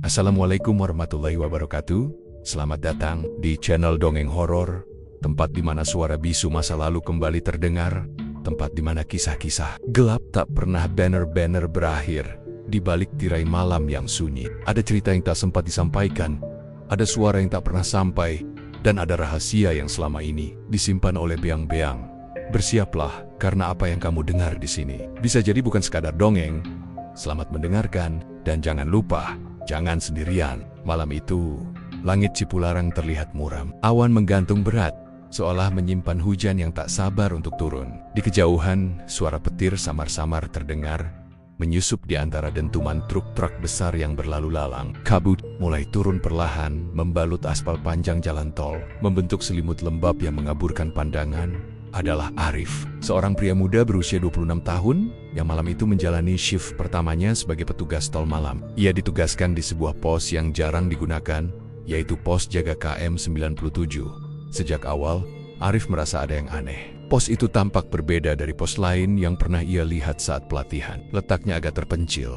Assalamualaikum warahmatullahi wabarakatuh. Selamat datang di channel Dongeng Horor, tempat di mana suara bisu masa lalu kembali terdengar, tempat di mana kisah-kisah gelap tak pernah benar-benar berakhir. Di balik tirai malam yang sunyi, ada cerita yang tak sempat disampaikan, ada suara yang tak pernah sampai, dan ada rahasia yang selama ini disimpan oleh beang-beang. Bersiaplah, karena apa yang kamu dengar di sini bisa jadi bukan sekadar dongeng. Selamat mendengarkan, dan jangan lupa, jangan sendirian. Malam itu, langit Cipularang terlihat muram. Awan menggantung berat, seolah menyimpan hujan yang tak sabar untuk turun. Di kejauhan, suara petir samar-samar terdengar, menyusup di antara dentuman truk-truk besar yang berlalu lalang. Kabut mulai turun perlahan, membalut aspal panjang jalan tol, membentuk selimut lembab yang mengaburkan pandangan. Adalah Arif, seorang pria muda berusia 26 tahun yang malam itu menjalani shift pertamanya sebagai petugas tol malam. Ia ditugaskan di sebuah pos yang jarang digunakan, yaitu pos jaga KM 97. Sejak awal, Arif merasa ada yang aneh. Pos itu tampak berbeda dari pos lain yang pernah ia lihat saat pelatihan. Letaknya agak terpencil,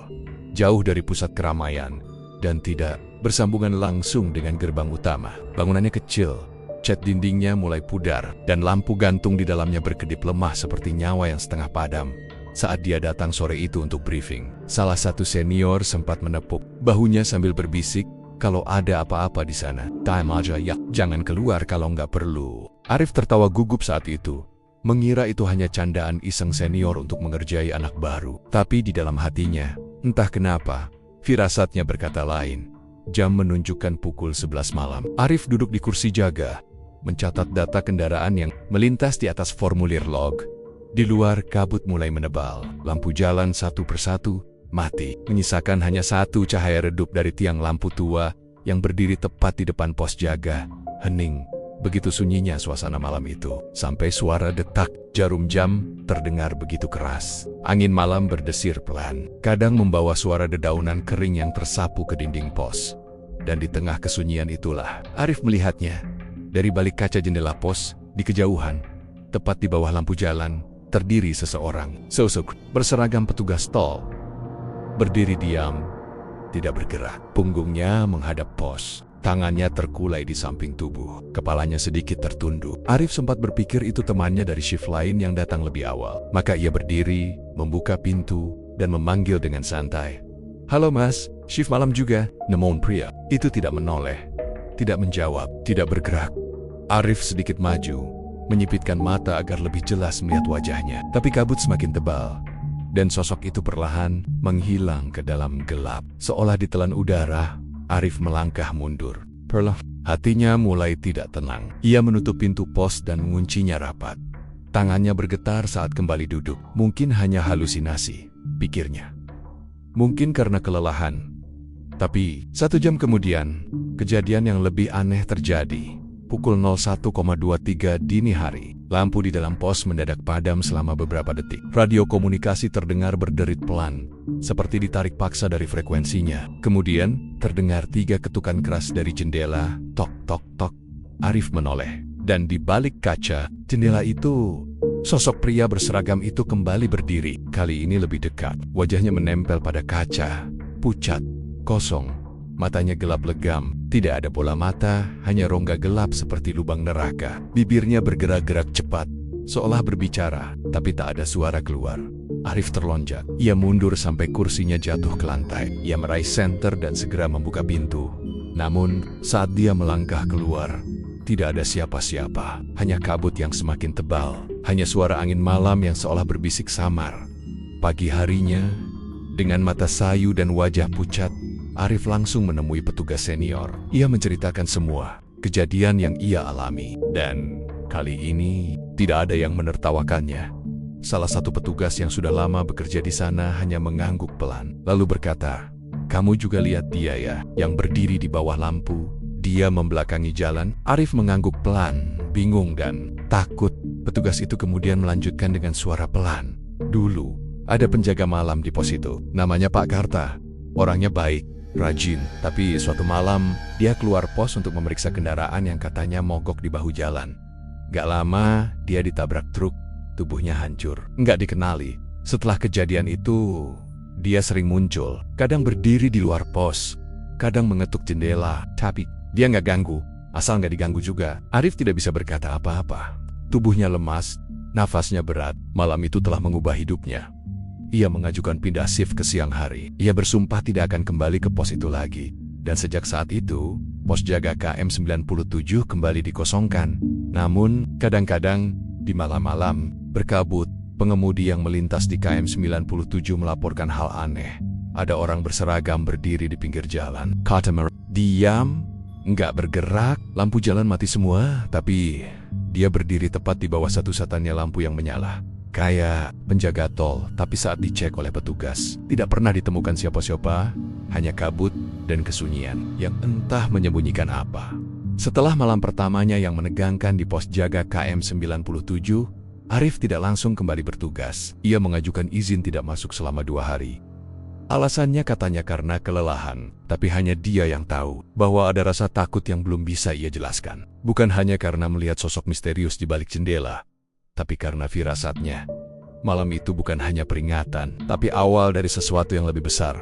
jauh dari pusat keramaian, dan tidak bersambungan langsung dengan gerbang utama. Bangunannya kecil, cat dindingnya mulai pudar, dan lampu gantung di dalamnya berkedip lemah seperti nyawa yang setengah padam. Saat dia datang sore itu untuk briefing, salah satu senior sempat menepuk bahunya sambil berbisik, "Kalau ada apa-apa di sana, time aja ya, jangan keluar kalau nggak perlu." Arif tertawa gugup saat itu, mengira itu hanya candaan iseng senior untuk mengerjai anak baru. Tapi di dalam hatinya, entah kenapa, firasatnya berkata lain. Jam menunjukkan pukul 11 malam. Arif duduk di kursi jaga, mencatat data kendaraan yang melintas di atas formulir log. Di luar, kabut mulai menebal. Lampu jalan satu persatu mati, menyisakan hanya satu cahaya redup dari tiang lampu tua yang berdiri tepat di depan pos jaga. Hening, begitu sunyinya suasana malam itu. Sampai suara detak jarum jam terdengar begitu keras. Angin malam berdesir pelan, kadang membawa suara dedaunan kering yang tersapu ke dinding pos. Dan di tengah kesunyian itulah, Arif melihatnya. Dari balik kaca jendela pos, di kejauhan, tepat di bawah lampu jalan, terdiri seseorang. Sosok berseragam petugas tol. Berdiri diam, tidak bergerak. Punggungnya menghadap pos. Tangannya terkulai di samping tubuh. Kepalanya sedikit tertunduk. Arif sempat berpikir itu temannya dari shift lain yang datang lebih awal. Maka ia berdiri, membuka pintu, dan memanggil dengan santai. "Halo mas, shift malam juga?" Namun pria itu tidak menoleh, tidak menjawab, tidak bergerak. Arif sedikit maju, menyipitkan mata agar lebih jelas melihat wajahnya. Tapi kabut semakin tebal, dan sosok itu perlahan menghilang ke dalam gelap. Seolah ditelan udara, Arif melangkah mundur. Perlahan, hatinya mulai tidak tenang. Ia menutup pintu pos dan menguncinya rapat. Tangannya bergetar saat kembali duduk. Mungkin hanya halusinasi, pikirnya. Mungkin karena kelelahan. Tapi 1 jam kemudian, kejadian yang lebih aneh terjadi. Pukul 01,23 dini hari, lampu di dalam pos mendadak padam selama beberapa detik. Radio komunikasi terdengar berderit pelan, seperti ditarik paksa dari frekuensinya. Kemudian, terdengar 3 ketukan keras dari jendela, tok tok tok. Arif menoleh, dan di balik kaca jendela itu, sosok pria berseragam itu kembali berdiri. Kali ini lebih dekat, wajahnya menempel pada kaca, pucat, kosong. Matanya gelap legam, tidak ada bola mata, hanya rongga gelap seperti lubang neraka. Bibirnya bergerak-gerak cepat, seolah berbicara, tapi tak ada suara keluar. Arif terlonjak. Ia mundur sampai kursinya jatuh ke lantai. Ia meraih senter dan segera membuka pintu. Namun, saat dia melangkah keluar, tidak ada siapa-siapa. Hanya kabut yang semakin tebal. Hanya suara angin malam yang seolah berbisik samar. Pagi harinya, dengan mata sayu dan wajah pucat, Arif langsung menemui petugas senior. Ia menceritakan semua kejadian yang ia alami. Dan kali ini tidak ada yang menertawakannya. Salah satu petugas yang sudah lama bekerja di sana hanya mengangguk pelan, lalu berkata, "Kamu juga lihat dia ya, yang berdiri di bawah lampu? Dia membelakangi jalan." Arif mengangguk pelan, bingung dan takut. Petugas itu kemudian melanjutkan dengan suara pelan, "Dulu ada penjaga malam di pos itu. Namanya Pak Karta. Orangnya baik, rajin, tapi suatu malam dia keluar pos untuk memeriksa kendaraan yang katanya mogok di bahu jalan. Gak lama dia ditabrak truk, tubuhnya hancur. Nggak dikenali. Setelah kejadian itu, dia sering muncul, kadang berdiri di luar pos, kadang mengetuk jendela, tapi dia nggak ganggu, asal nggak diganggu juga. Arif tidak bisa berkata apa-apa. Tubuhnya lemas, nafasnya berat. Malam itu telah mengubah hidupnya. Ia mengajukan pindah shift ke siang hari. Ia bersumpah tidak akan kembali ke pos itu lagi. Dan sejak saat itu, pos jaga KM 97 kembali dikosongkan. Namun, kadang-kadang di malam-malam, berkabut, pengemudi yang melintas di KM 97 melaporkan hal aneh. Ada orang berseragam berdiri di pinggir jalan. Kata mereka, diam, nggak bergerak, lampu jalan mati semua, tapi dia berdiri tepat di bawah satu-satunya lampu yang menyala. Kayak penjaga tol, tapi saat dicek oleh petugas, tidak pernah ditemukan siapa-siapa, hanya kabut dan kesunyian yang entah menyembunyikan apa. Setelah malam pertamanya yang menegangkan di pos jaga KM 97, Arif tidak langsung kembali bertugas. Ia mengajukan izin tidak masuk selama 2 hari. Alasannya katanya karena kelelahan, tapi hanya dia yang tahu bahwa ada rasa takut yang belum bisa ia jelaskan. Bukan hanya karena melihat sosok misterius di balik jendela, tapi karena firasatnya. Malam itu bukan hanya peringatan, tapi awal dari sesuatu yang lebih besar.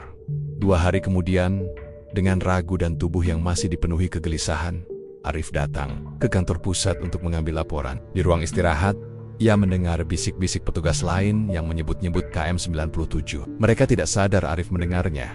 2 hari kemudian, dengan ragu dan tubuh yang masih dipenuhi kegelisahan, Arif datang ke kantor pusat untuk mengambil laporan. Di ruang istirahat, ia mendengar bisik-bisik petugas lain yang menyebut-nyebut KM 97. Mereka tidak sadar Arif mendengarnya.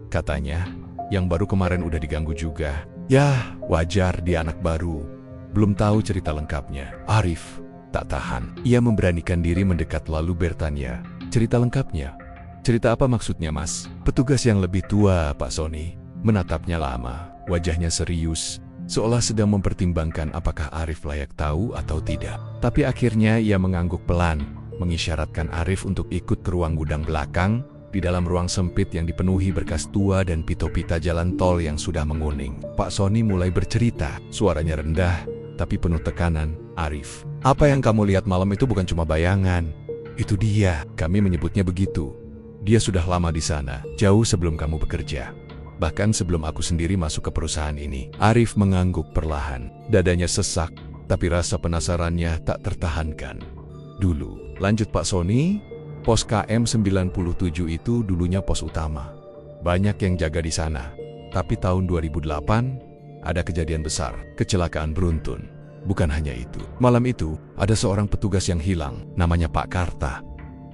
Katanya, yang baru kemarin udah diganggu juga. Ya, wajar dia anak baru. Belum tahu cerita lengkapnya. Arif tak tahan. Ia memberanikan diri mendekat lalu bertanya, cerita lengkapnya? Cerita apa maksudnya, Mas? Petugas yang lebih tua, Pak Sony, menatapnya lama. Wajahnya serius, seolah sedang mempertimbangkan apakah Arif layak tahu atau tidak. Tapi akhirnya ia mengangguk pelan, mengisyaratkan Arif untuk ikut ke ruang gudang belakang. Di dalam ruang sempit yang dipenuhi berkas tua dan pita-pita jalan tol yang sudah menguning, Pak Sony mulai bercerita. Suaranya rendah, tapi penuh tekanan. Arif, apa yang kamu lihat malam itu bukan cuma bayangan. Itu dia, kami menyebutnya begitu. Dia sudah lama di sana, jauh sebelum kamu bekerja. Bahkan sebelum aku sendiri masuk ke perusahaan ini. Arif mengangguk perlahan. Dadanya sesak, tapi rasa penasarannya tak tertahankan. Dulu, lanjut Pak Sony, pos KM 97 itu dulunya pos utama. Banyak yang jaga di sana. Tapi tahun 2008, ada kejadian besar, kecelakaan beruntun. Bukan hanya itu. Malam itu, ada seorang petugas yang hilang, namanya Pak Karta.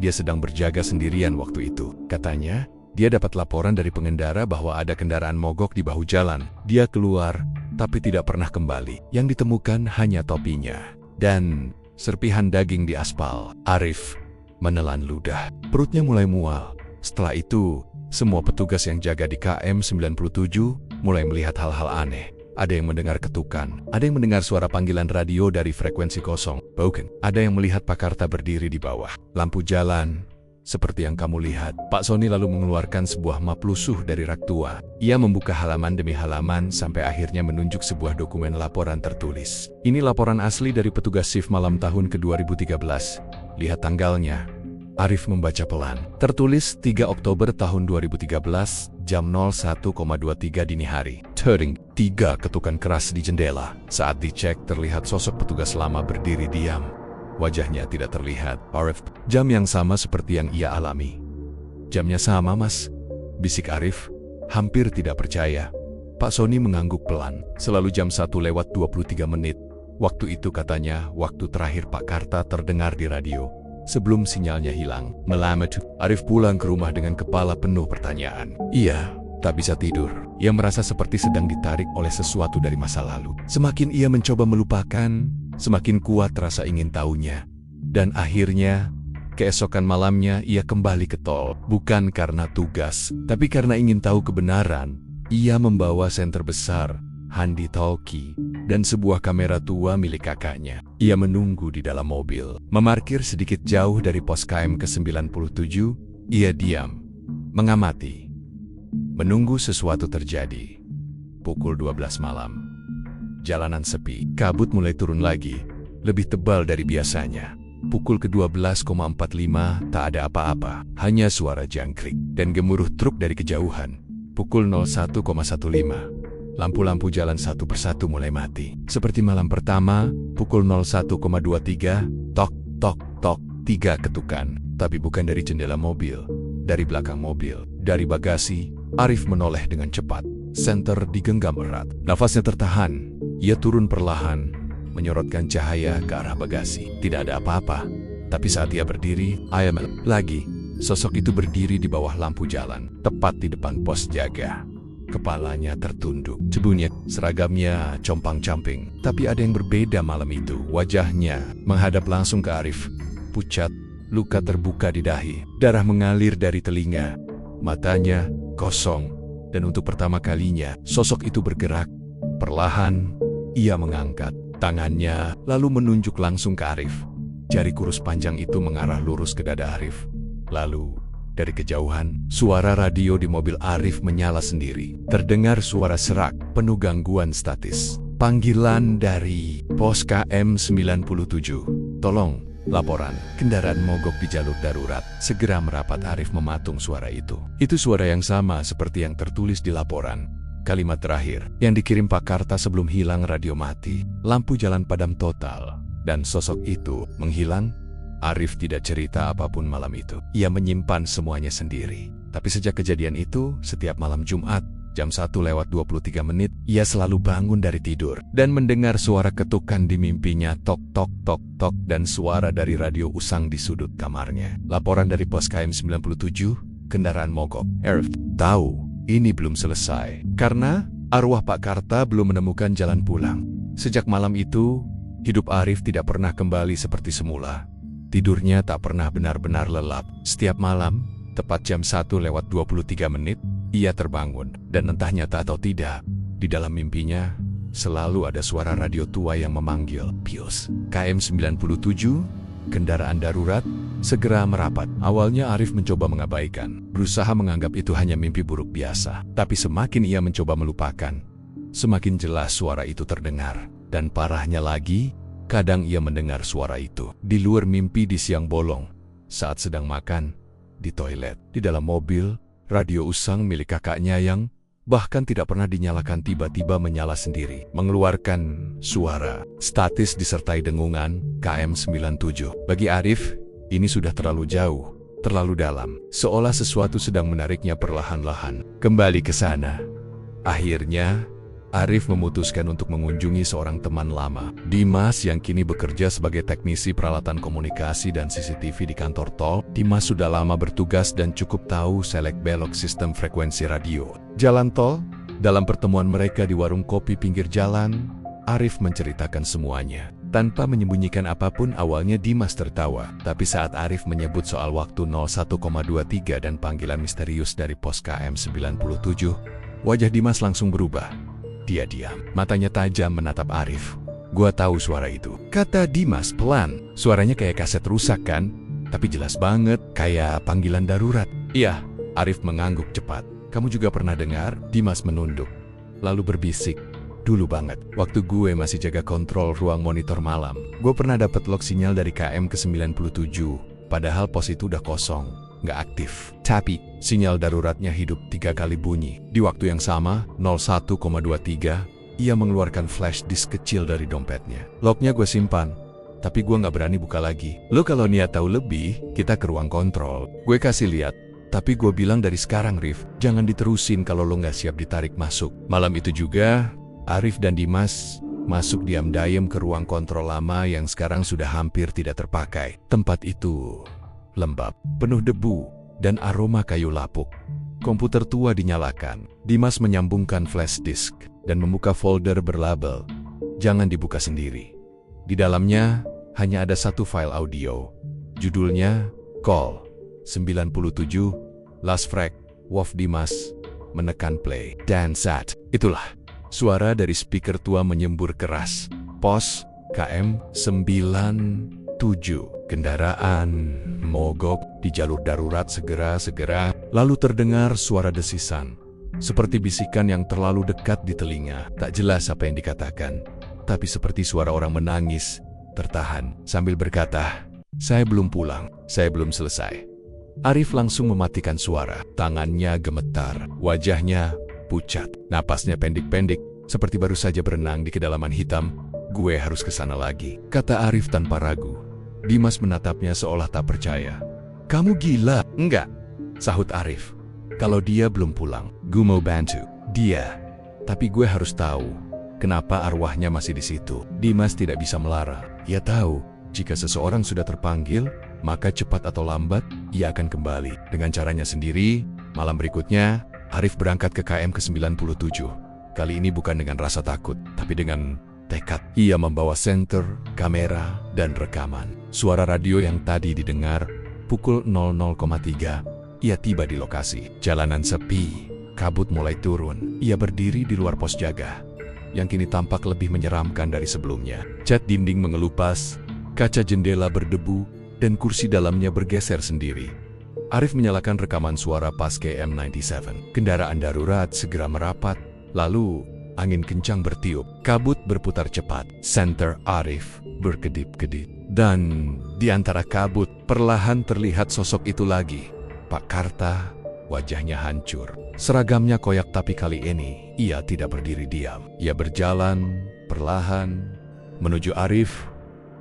Dia sedang berjaga sendirian waktu itu. Katanya, dia dapat laporan dari pengendara bahwa ada kendaraan mogok di bahu jalan. Dia keluar, tapi tidak pernah kembali. Yang ditemukan hanya topinya dan serpihan daging di aspal. Arif menelan ludah. Perutnya mulai mual. Setelah itu, semua petugas yang jaga di KM 97 mulai melihat hal-hal aneh. Ada yang mendengar ketukan, ada yang mendengar suara panggilan radio dari frekuensi kosong. Bahkan, ada yang melihat Pak Karta berdiri di bawah lampu jalan. Seperti yang kamu lihat, Pak Sony lalu mengeluarkan sebuah map lusuh dari rak tua. Ia membuka halaman demi halaman sampai akhirnya menunjuk sebuah dokumen laporan tertulis. Ini laporan asli dari petugas shift malam tahun ke-2013. Lihat tanggalnya. Arif membaca pelan. Tertulis 3 Oktober tahun 2013, jam 01,23 dini hari. Tering, 3 ketukan keras di jendela. Saat dicek, terlihat sosok petugas lama berdiri diam. Wajahnya tidak terlihat. Arif, jam yang sama seperti yang ia alami. Jamnya sama, Mas, bisik Arif, hampir tidak percaya. Pak Sony mengangguk pelan. Selalu jam 1:23. Waktu itu katanya, waktu terakhir Pak Karta terdengar di radio. Sebelum sinyalnya hilang, melamat, Arif pulang ke rumah dengan kepala penuh pertanyaan. Ia tak bisa tidur. Ia merasa seperti sedang ditarik oleh sesuatu dari masa lalu. Semakin ia mencoba melupakan, semakin kuat rasa ingin tahunya. Dan akhirnya, keesokan malamnya ia kembali ke tol. Bukan karena tugas, tapi karena ingin tahu kebenaran. Ia membawa senter besar, handi talkie, dan sebuah kamera tua milik kakaknya. Ia menunggu di dalam mobil. Memarkir sedikit jauh dari pos KM ke-97, ia diam, mengamati, menunggu sesuatu terjadi. Pukul 12 malam. Jalanan sepi, kabut mulai turun lagi, lebih tebal dari biasanya. Pukul ke-12,45 tak ada apa-apa, hanya suara jangkrik dan gemuruh truk dari kejauhan. Pukul 01,15. Lampu-lampu jalan satu persatu mulai mati. Seperti malam pertama, pukul 01,23, tok, tok, tok, 3 ketukan. Tapi bukan dari jendela mobil, dari belakang mobil, dari bagasi. Arif menoleh dengan cepat. senter digenggam erat. Nafasnya tertahan. Ia turun perlahan, menyorotkan cahaya ke arah bagasi. Tidak ada apa-apa. Tapi saat ia berdiri, lagi. Sosok itu berdiri di bawah lampu jalan, tepat di depan pos jaga. Kepalanya tertunduk, cebunya, seragamnya compang-camping. Tapi ada yang berbeda malam itu. Wajahnya menghadap langsung ke Arif. Pucat, luka terbuka di dahi, darah mengalir dari telinga. Matanya kosong, dan untuk pertama kalinya, sosok itu bergerak. Perlahan, ia mengangkat tangannya, lalu menunjuk langsung ke Arif. Jari kurus panjang itu mengarah lurus ke dada Arif. Lalu, dari kejauhan, suara radio di mobil Arif menyala sendiri. Terdengar suara serak, penuh gangguan statis. Panggilan dari pos KM 97. Tolong, laporan, kendaraan mogok di jalur darurat. Segera merapat. Arif mematung suara itu. Itu suara yang sama seperti yang tertulis di laporan. Kalimat terakhir, yang dikirim Pak Karta sebelum hilang radio mati. Lampu jalan padam total. Dan sosok itu menghilang. Arif tidak cerita apapun malam itu. Ia menyimpan semuanya sendiri. Tapi sejak kejadian itu, setiap malam Jumat, jam 1:23, ia selalu bangun dari tidur dan mendengar suara ketukan di mimpinya, tok tok tok tok, dan suara dari radio usang di sudut kamarnya. Laporan dari pos KM 97, kendaraan mogok. Arif tahu ini belum selesai karena arwah Pak Karta belum menemukan jalan pulang. Sejak malam itu, hidup Arif tidak pernah kembali seperti semula. Tidurnya tak pernah benar-benar lelap. Setiap malam, tepat jam 1:23, ia terbangun. Dan entah nyata atau tidak, di dalam mimpinya, selalu ada suara radio tua yang memanggil. Pius, KM 97, kendaraan darurat, segera merapat. Awalnya Arif mencoba mengabaikan, berusaha menganggap itu hanya mimpi buruk biasa. Tapi semakin ia mencoba melupakan, semakin jelas suara itu terdengar. Dan parahnya lagi, kadang ia mendengar suara itu di luar mimpi di siang bolong, saat sedang makan, di toilet, di dalam mobil. Radio usang milik kakaknya yang bahkan tidak pernah dinyalakan tiba-tiba menyala sendiri, mengeluarkan suara statis disertai dengungan. KM 97. Bagi Arif, ini sudah terlalu jauh, terlalu dalam, seolah sesuatu sedang menariknya perlahan-lahan kembali ke sana. Akhirnya, Arif memutuskan untuk mengunjungi seorang teman lama, Dimas, yang kini bekerja sebagai teknisi peralatan komunikasi dan CCTV di kantor tol. Dimas sudah lama bertugas dan cukup tahu selek-belok sistem frekuensi radio jalan tol. Dalam pertemuan mereka di warung kopi pinggir jalan, Arif menceritakan semuanya. Tanpa menyembunyikan apapun, awalnya Dimas tertawa. Tapi saat Arif menyebut soal waktu 01,23 dan panggilan misterius dari pos KM 97, wajah Dimas langsung berubah. Dia diam, matanya tajam menatap Arif. "Gua tahu suara itu," kata Dimas pelan. Suaranya kayak kaset rusak kan? Tapi jelas banget, kayak panggilan darurat. "Iya," Arif mengangguk cepat. "Kamu juga pernah dengar?" Dimas menunduk, lalu berbisik. "Dulu banget, waktu gue masih jaga kontrol ruang monitor malam, gue pernah dapat log sinyal dari KM ke 97, padahal pos itu udah kosong, nggak aktif. Tapi sinyal daruratnya hidup 3 kali bunyi. Di waktu yang sama, 01,23, ia mengeluarkan flash disk kecil dari dompetnya. Lognya gue simpan, tapi gue nggak berani buka lagi. Lo kalau niat tahu lebih, kita ke ruang kontrol. Gue kasih lihat, tapi gue bilang dari sekarang, Rif, jangan diterusin kalau lo nggak siap ditarik masuk." Malam itu juga, Arif dan Dimas masuk diam-diam ke ruang kontrol lama yang sekarang sudah hampir tidak terpakai. Tempat itu lembab, penuh debu, dan aroma kayu lapuk. Komputer tua dinyalakan. Dimas menyambungkan flash disk dan membuka folder berlabel "Jangan dibuka sendiri". Di dalamnya hanya ada satu file audio. Judulnya Call 97, Last Frag, Wolf. Dimas menekan play. Dan saat itulah suara dari speaker tua menyembur keras. "Pos KM 97. Kendaraan mogok di jalur darurat, segera." Lalu terdengar suara desisan, seperti bisikan yang terlalu dekat di telinga. Tak jelas apa yang dikatakan, tapi seperti suara orang menangis, tertahan, sambil berkata, "Saya belum pulang, saya belum selesai." Arif langsung mematikan suara. Tangannya gemetar, wajahnya pucat, napasnya pendek-pendek, seperti baru saja berenang di kedalaman hitam. "Gue harus ke sana lagi," kata Arif tanpa ragu. Dimas menatapnya seolah tak percaya. "Kamu gila?" "Enggak," sahut Arif. "Kalau dia belum pulang, gue mau bantu dia." Tapi gue harus tahu, kenapa arwahnya masih di situ. Dimas tidak bisa melarang. Ia tahu, jika seseorang sudah terpanggil, maka cepat atau lambat, ia akan kembali. Dengan caranya sendiri, malam berikutnya, Arif berangkat ke KM ke-97. Kali ini bukan dengan rasa takut, tapi dengan tekad. Ia membawa senter, kamera, dan rekaman. Suara radio yang tadi didengar, pukul 00,3, ia tiba di lokasi. Jalanan sepi, kabut mulai turun. Ia berdiri di luar pos jaga, yang kini tampak lebih menyeramkan dari sebelumnya. Cat dinding mengelupas, kaca jendela berdebu, dan kursi dalamnya bergeser sendiri. Arif menyalakan rekaman suara pas KM97. Kendaraan darurat segera merapat, lalu angin kencang bertiup. Kabut berputar cepat. Senter Arif berkedip-kedip. Dan di antara kabut, perlahan terlihat sosok itu lagi. Pak Karta, wajahnya hancur. Seragamnya koyak, tapi kali ini ia tidak berdiri diam. Ia berjalan perlahan menuju Arif.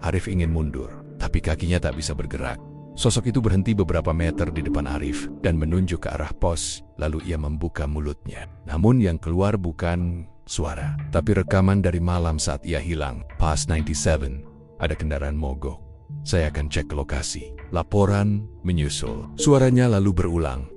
Arif ingin mundur, tapi kakinya tak bisa bergerak. Sosok itu berhenti beberapa meter di depan Arif dan menunjuk ke arah pos, lalu ia membuka mulutnya. Namun yang keluar bukan suara, tapi rekaman dari malam saat ia hilang. Pas 97, ada kendaraan mogok. Saya akan cek ke lokasi. Laporan menyusul. Suaranya lalu berulang.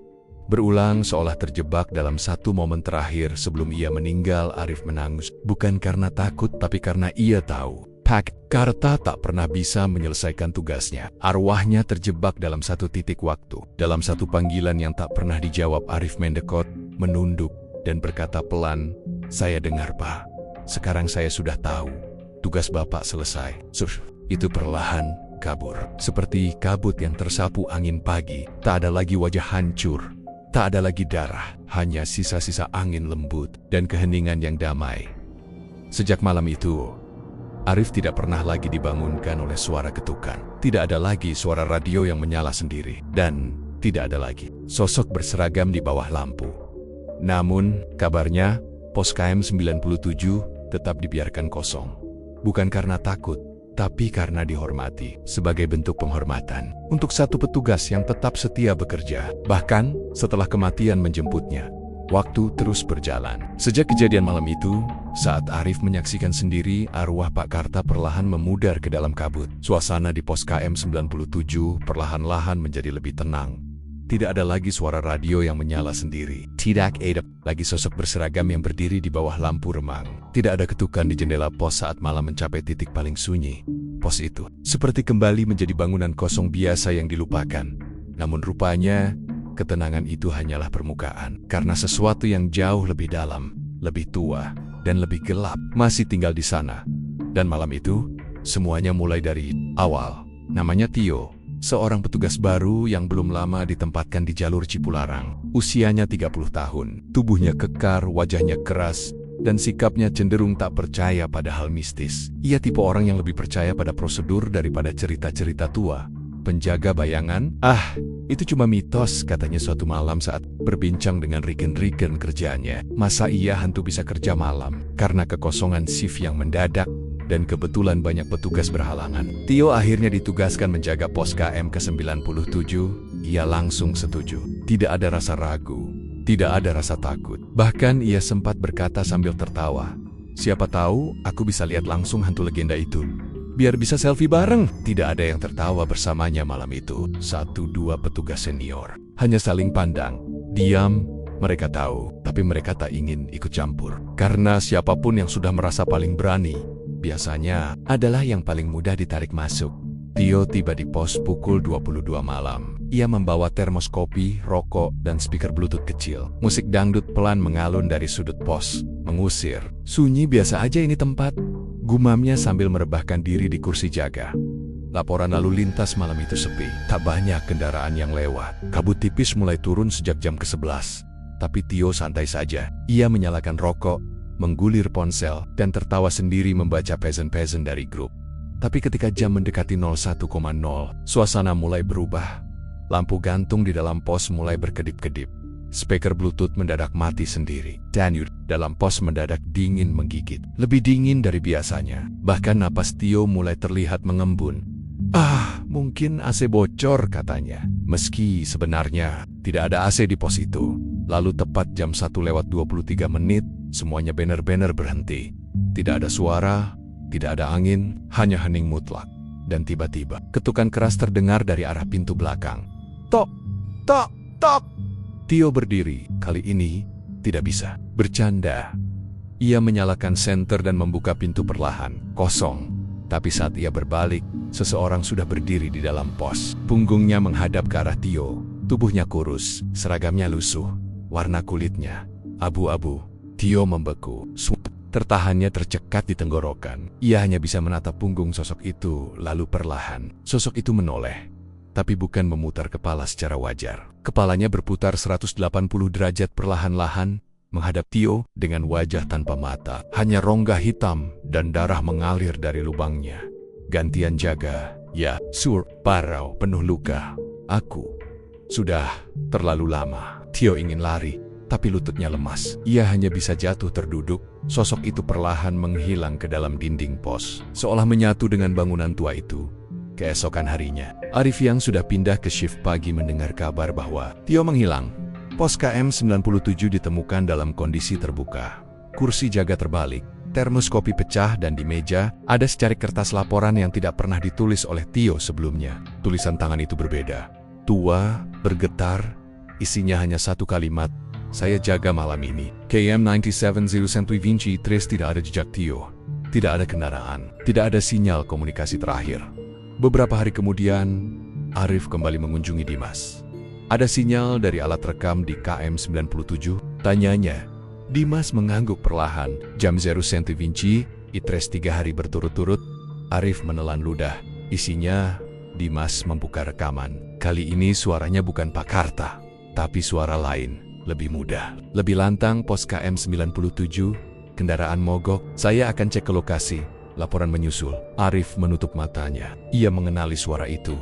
Berulang seolah terjebak dalam satu momen terakhir sebelum ia meninggal. Arif menangis, bukan karena takut, tapi karena ia tahu Pak Karta tak pernah bisa menyelesaikan tugasnya. Arwahnya terjebak dalam satu titik waktu. Dalam satu panggilan yang tak pernah dijawab, Arif mendekot, menunduk, dan berkata pelan, "Saya dengar, Pak. Sekarang saya sudah tahu. Tugas Bapak selesai." Itu perlahan kabur. Seperti kabut yang tersapu angin pagi. Tak ada lagi wajah hancur. Tak ada lagi darah. Hanya sisa-sisa angin lembut dan keheningan yang damai. Sejak malam itu, Arif tidak pernah lagi dibangunkan oleh suara ketukan. Tidak ada lagi suara radio yang menyala sendiri. Dan tidak ada lagi sosok berseragam di bawah lampu. Namun, kabarnya, pos KM 97 tetap dibiarkan kosong. Bukan karena takut, tapi karena dihormati. Sebagai bentuk penghormatan untuk satu petugas yang tetap setia bekerja. Bahkan, setelah kematian menjemputnya, waktu terus berjalan. Sejak kejadian malam itu, saat Arif menyaksikan sendiri arwah Pak Karta perlahan memudar ke dalam kabut. Suasana di pos KM 97 perlahan-lahan menjadi lebih tenang. Tidak ada lagi suara radio yang menyala sendiri. Tidak ada lagi sosok berseragam yang berdiri di bawah lampu remang. Tidak ada ketukan di jendela pos saat malam mencapai titik paling sunyi. Pos itu seperti kembali menjadi bangunan kosong biasa yang dilupakan. Namun rupanya, ketenangan itu hanyalah permukaan, karena sesuatu yang jauh lebih dalam, lebih tua, dan lebih gelap masih tinggal di sana. Dan malam itu, semuanya mulai dari awal. Namanya Tio, seorang petugas baru yang belum lama ditempatkan di jalur Cipularang. Usianya 30 tahun, tubuhnya kekar, wajahnya keras, dan sikapnya cenderung tak percaya pada hal mistis. Ia tipe orang yang lebih percaya pada prosedur daripada cerita-cerita tua. Penjaga bayangan? Itu cuma mitos, katanya suatu malam saat berbincang dengan regen-regen kerjanya. Masa iya hantu bisa kerja malam? Karena kekosongan shift yang mendadak, dan kebetulan banyak petugas berhalangan. Tio akhirnya ditugaskan menjaga pos KM ke-97. Ia langsung setuju. Tidak ada rasa ragu, tidak ada rasa takut. Bahkan ia sempat berkata sambil tertawa, "Siapa tahu aku bisa lihat langsung hantu legenda itu. Biar bisa selfie bareng." Tidak ada yang tertawa bersamanya malam itu. 1-2 petugas senior hanya saling pandang, diam. Mereka tahu, tapi mereka tak ingin ikut campur. Karena siapapun yang sudah merasa paling berani, biasanya adalah yang paling mudah ditarik masuk. Tio tiba di pos pukul 22 malam. Ia membawa termos kopi, rokok, dan speaker bluetooth kecil. Musik dangdut pelan mengalun dari sudut pos, mengusir. "Sunyi biasa aja ini tempat," gumamnya sambil merebahkan diri di kursi jaga. Laporan lalu lintas malam itu sepi. Tak banyak kendaraan yang lewat. Kabut tipis mulai turun sejak jam ke-11. Tapi Tio santai saja. Ia menyalakan rokok, menggulir ponsel, dan tertawa sendiri membaca pesan-pesan dari grup. Tapi ketika jam mendekati 01,0, suasana mulai berubah. Lampu gantung di dalam pos mulai berkedip-kedip. Speaker Bluetooth mendadak mati sendiri. Dan dalam pos mendadak dingin menggigit. Lebih dingin dari biasanya. Bahkan napas Tio mulai terlihat mengembun. Mungkin AC bocor, katanya. Meski sebenarnya tidak ada AC di pos itu. Lalu tepat jam 1:23, Semuanya benar-benar berhenti. Tidak ada suara, tidak ada angin, hanya hening mutlak. Dan tiba-tiba, ketukan keras terdengar dari arah pintu belakang. Tok! Tok! Tok! Tio berdiri. Kali ini, tidak bisa bercanda. Ia menyalakan senter dan membuka pintu perlahan. Kosong. Tapi saat ia berbalik, seseorang sudah berdiri di dalam pos. Punggungnya menghadap ke arah Tio. Tubuhnya kurus, seragamnya lusuh. Warna kulitnya abu-abu. Tio membeku. Tertahannya tercekat di tenggorokan. Ia hanya bisa menatap punggung sosok itu, lalu perlahan. Sosok itu menoleh, tapi bukan memutar kepala secara wajar. Kepalanya berputar 180 derajat perlahan-lahan, menghadap Tio dengan wajah tanpa mata. Hanya rongga hitam dan darah mengalir dari lubangnya. Gantian jaga, ya, sur, parau, penuh luka. Aku sudah terlalu lama. Tio ingin lari, tapi lututnya lemas. Ia hanya bisa jatuh terduduk. Sosok itu perlahan menghilang ke dalam dinding pos, seolah menyatu dengan bangunan tua itu. Keesokan harinya, Arif yang sudah pindah ke shift pagi mendengar kabar bahwa Tio menghilang. Pos KM97 ditemukan dalam kondisi terbuka. Kursi jaga terbalik, termos kopi pecah, dan di meja ada secarik kertas laporan yang tidak pernah ditulis oleh Tio sebelumnya. Tulisan tangan itu berbeda. Tua, bergetar, isinya hanya satu kalimat. Saya jaga malam ini. KM97 tidak ada jejak Tio. Tidak ada kendaraan. Tidak ada sinyal komunikasi terakhir. Beberapa hari kemudian, Arif kembali mengunjungi Dimas. Ada sinyal dari alat rekam di KM97, tanyanya. Dimas mengangguk perlahan. Jam 0 Vinci, Itres 3 hari berturut-turut. Arif menelan ludah. Isinya, Dimas membuka rekaman. Kali ini suaranya bukan Pak Karta, tapi suara lain, lebih muda. Lebih lantang. Pos KM97, kendaraan mogok. Saya akan cek ke lokasi. Laporan menyusul. Arif menutup matanya. Ia mengenali suara itu.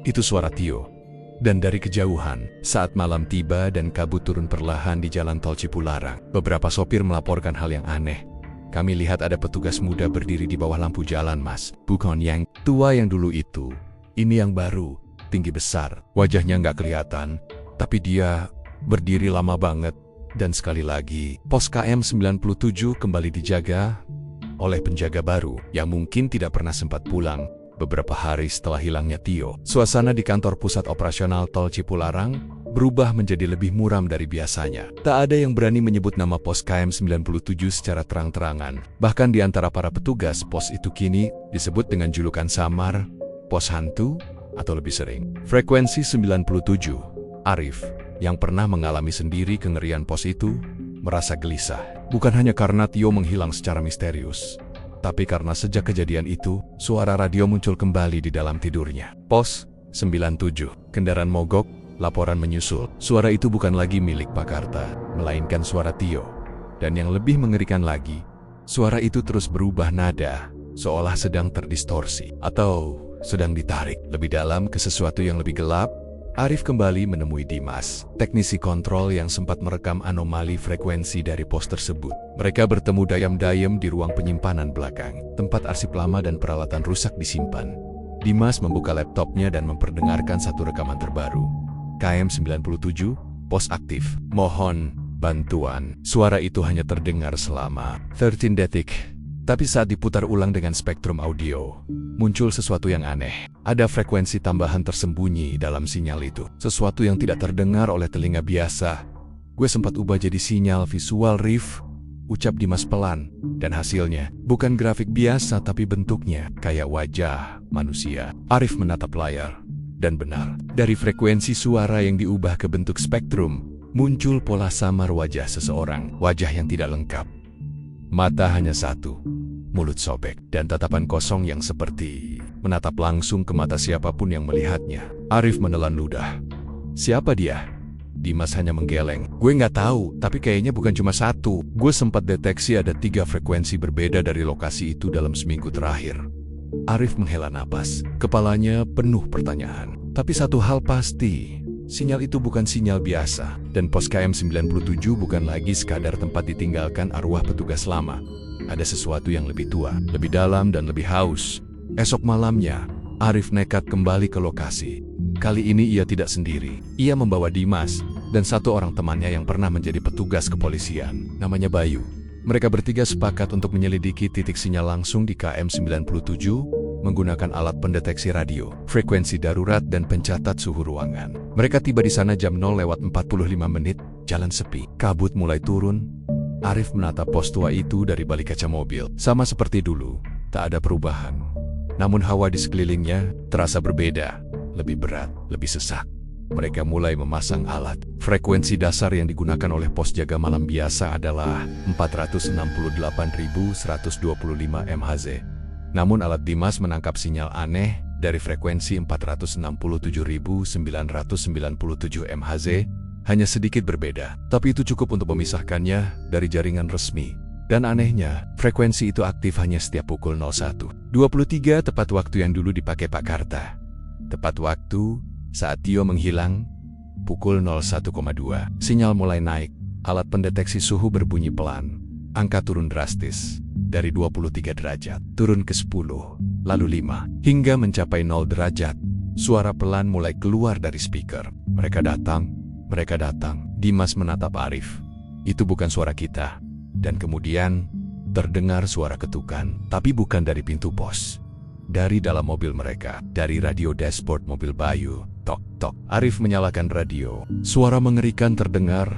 Itu suara Tio. Dan dari kejauhan, saat malam tiba dan kabut turun perlahan di jalan tol Cipularang, beberapa sopir melaporkan hal yang aneh. Kami lihat ada petugas muda berdiri di bawah lampu jalan, Mas. Bukan yang tua yang dulu itu. Ini yang baru, tinggi besar. Wajahnya nggak kelihatan, tapi dia berdiri lama banget. Dan sekali lagi, pos KM97 kembali dijaga oleh penjaga baru yang mungkin tidak pernah sempat pulang. Beberapa hari setelah hilangnya Tio, suasana di kantor pusat operasional tol Cipularang berubah menjadi lebih muram dari biasanya. Tak ada yang berani menyebut nama pos KM97 secara terang-terangan. Bahkan di antara para petugas, pos itu kini disebut dengan julukan samar, pos hantu, atau lebih sering, frekuensi 97. Arif, yang pernah mengalami sendiri kengerian pos itu, merasa gelisah. Bukan hanya karena Tio menghilang secara misterius, tapi karena sejak kejadian itu, suara radio muncul kembali di dalam tidurnya. Pos 97, kendaraan mogok, laporan menyusul. Suara itu bukan lagi milik Pak Karta, melainkan suara Tio. Dan yang lebih mengerikan lagi, suara itu terus berubah nada, seolah sedang terdistorsi, atau sedang ditarik lebih dalam ke sesuatu yang lebih gelap. Arif kembali menemui Dimas, teknisi kontrol yang sempat merekam anomali frekuensi dari pos tersebut. Mereka bertemu dayam-dayam di ruang penyimpanan belakang, tempat arsip lama dan peralatan rusak disimpan. Dimas membuka laptopnya dan memperdengarkan satu rekaman terbaru. KM97, pos aktif. Mohon bantuan. Suara itu hanya terdengar selama 13 detik. Tapi saat diputar ulang dengan spektrum audio, muncul sesuatu yang aneh. Ada frekuensi tambahan tersembunyi dalam sinyal itu. Sesuatu yang tidak terdengar oleh telinga biasa. Gue sempat ubah jadi sinyal visual Rif, ucap Dimas pelan. Dan hasilnya, bukan grafik biasa tapi bentuknya kayak wajah manusia. Arif menatap layar. Dan benar, dari frekuensi suara yang diubah ke bentuk spektrum, muncul pola samar wajah seseorang. Wajah yang tidak lengkap. Mata hanya satu, mulut sobek, dan tatapan kosong yang seperti menatap langsung ke mata siapapun yang melihatnya. Arif menelan ludah. Siapa dia? Dimas hanya menggeleng. Gue nggak tahu, tapi kayaknya bukan cuma satu. Gue sempat deteksi ada 3 frekuensi berbeda dari lokasi itu dalam seminggu terakhir. Arif menghela napas. Kepalanya penuh pertanyaan. Tapi satu hal pasti, sinyal itu bukan sinyal biasa. Dan pos KM97 bukan lagi sekadar tempat ditinggalkan arwah petugas lama. Ada sesuatu yang lebih tua, lebih dalam, dan lebih haus. Esok malamnya, Arif nekat kembali ke lokasi. Kali ini ia tidak sendiri. Ia membawa Dimas dan satu orang temannya yang pernah menjadi petugas kepolisian. Namanya Bayu. Mereka bertiga sepakat untuk menyelidiki titik sinyal langsung di KM 97 menggunakan alat pendeteksi radio, frekuensi darurat dan pencatat suhu ruangan. Mereka tiba di sana jam 0:45, jalan sepi. Kabut mulai turun. Arif menatap pos tua itu dari balik kaca mobil. Sama seperti dulu, tak ada perubahan. Namun hawa di sekelilingnya terasa berbeda, lebih berat, lebih sesak. Mereka mulai memasang alat. Frekuensi dasar yang digunakan oleh pos jaga malam biasa adalah 468.125 MHz. Namun alat Dimas menangkap sinyal aneh dari frekuensi 467.997 MHz, hanya sedikit berbeda. Tapi itu cukup untuk memisahkannya dari jaringan resmi. Dan anehnya, frekuensi itu aktif hanya setiap pukul 01.23 tepat waktu yang dulu dipakai Pak Karta. Tepat waktu saat Tio menghilang, pukul 01,2, sinyal mulai naik. Alat pendeteksi suhu berbunyi pelan. Angka turun drastis. Dari 23 derajat, turun ke 10, lalu 5, hingga mencapai 0 derajat. Suara pelan mulai keluar dari speaker. Mereka datang. Dimas menatap Arif. Itu bukan suara kita. Dan kemudian, terdengar suara ketukan, tapi bukan dari pintu pos. Dari dalam mobil mereka, dari radio dashboard mobil Bayu. Tok, tok. Arif menyalakan radio. Suara mengerikan terdengar.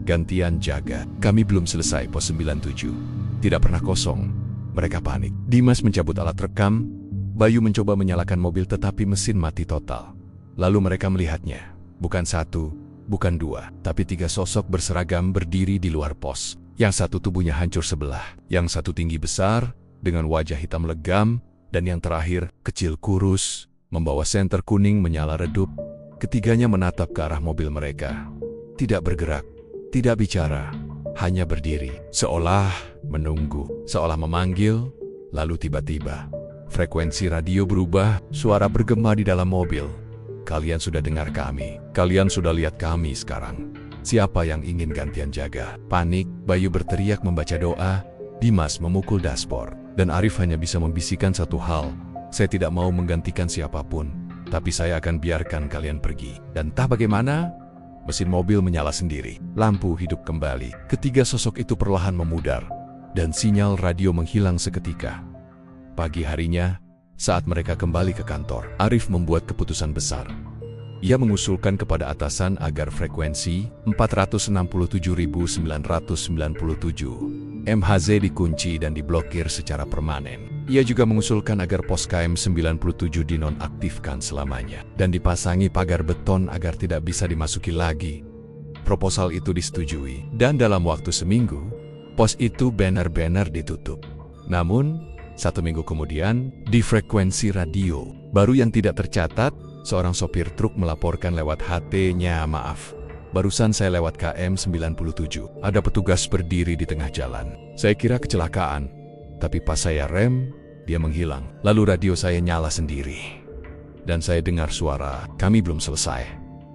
Gantian jaga. Kami belum selesai pos 97. Tidak pernah kosong. Mereka panik. Dimas mencabut alat rekam. Bayu mencoba menyalakan mobil tetapi mesin mati total. Lalu mereka melihatnya. Bukan satu, bukan dua, tapi 3 sosok berseragam berdiri di luar pos. Yang satu tubuhnya hancur sebelah. Yang satu tinggi besar, dengan wajah hitam legam. Dan yang terakhir, kecil kurus, membawa senter kuning menyala redup. Ketiganya menatap ke arah mobil mereka. Tidak bergerak, tidak bicara, hanya berdiri. Seolah menunggu, seolah memanggil, lalu tiba-tiba. Frekuensi radio berubah, suara bergema di dalam mobil. Kalian sudah dengar kami, kalian sudah lihat kami sekarang. Siapa yang ingin gantian jaga? Panik, Bayu berteriak membaca doa. Dimas memukul dashboard. Dan Arif hanya bisa membisikkan satu hal. Saya tidak mau menggantikan siapapun, tapi saya akan biarkan kalian pergi. Dan entah bagaimana, mesin mobil menyala sendiri. Lampu hidup kembali. Ketiga sosok itu perlahan memudar. Dan sinyal radio menghilang seketika. Pagi harinya, saat mereka kembali ke kantor, Arif membuat keputusan besar. Ia mengusulkan kepada atasan agar frekuensi 467.997 MHz dikunci dan diblokir secara permanen. Ia juga mengusulkan agar pos KM 97 dinonaktifkan selamanya dan dipasangi pagar beton agar tidak bisa dimasuki lagi. Proposal itu disetujui dan dalam waktu seminggu, pos itu benar-benar ditutup. Namun, 1 minggu kemudian, di frekuensi radio baru yang tidak tercatat, seorang sopir truk melaporkan lewat HT-nya, "Maaf, barusan saya lewat KM 97. Ada petugas berdiri di tengah jalan. Saya kira kecelakaan, tapi pas saya rem, dia menghilang. Lalu radio saya nyala sendiri. Dan saya dengar suara, kami belum selesai.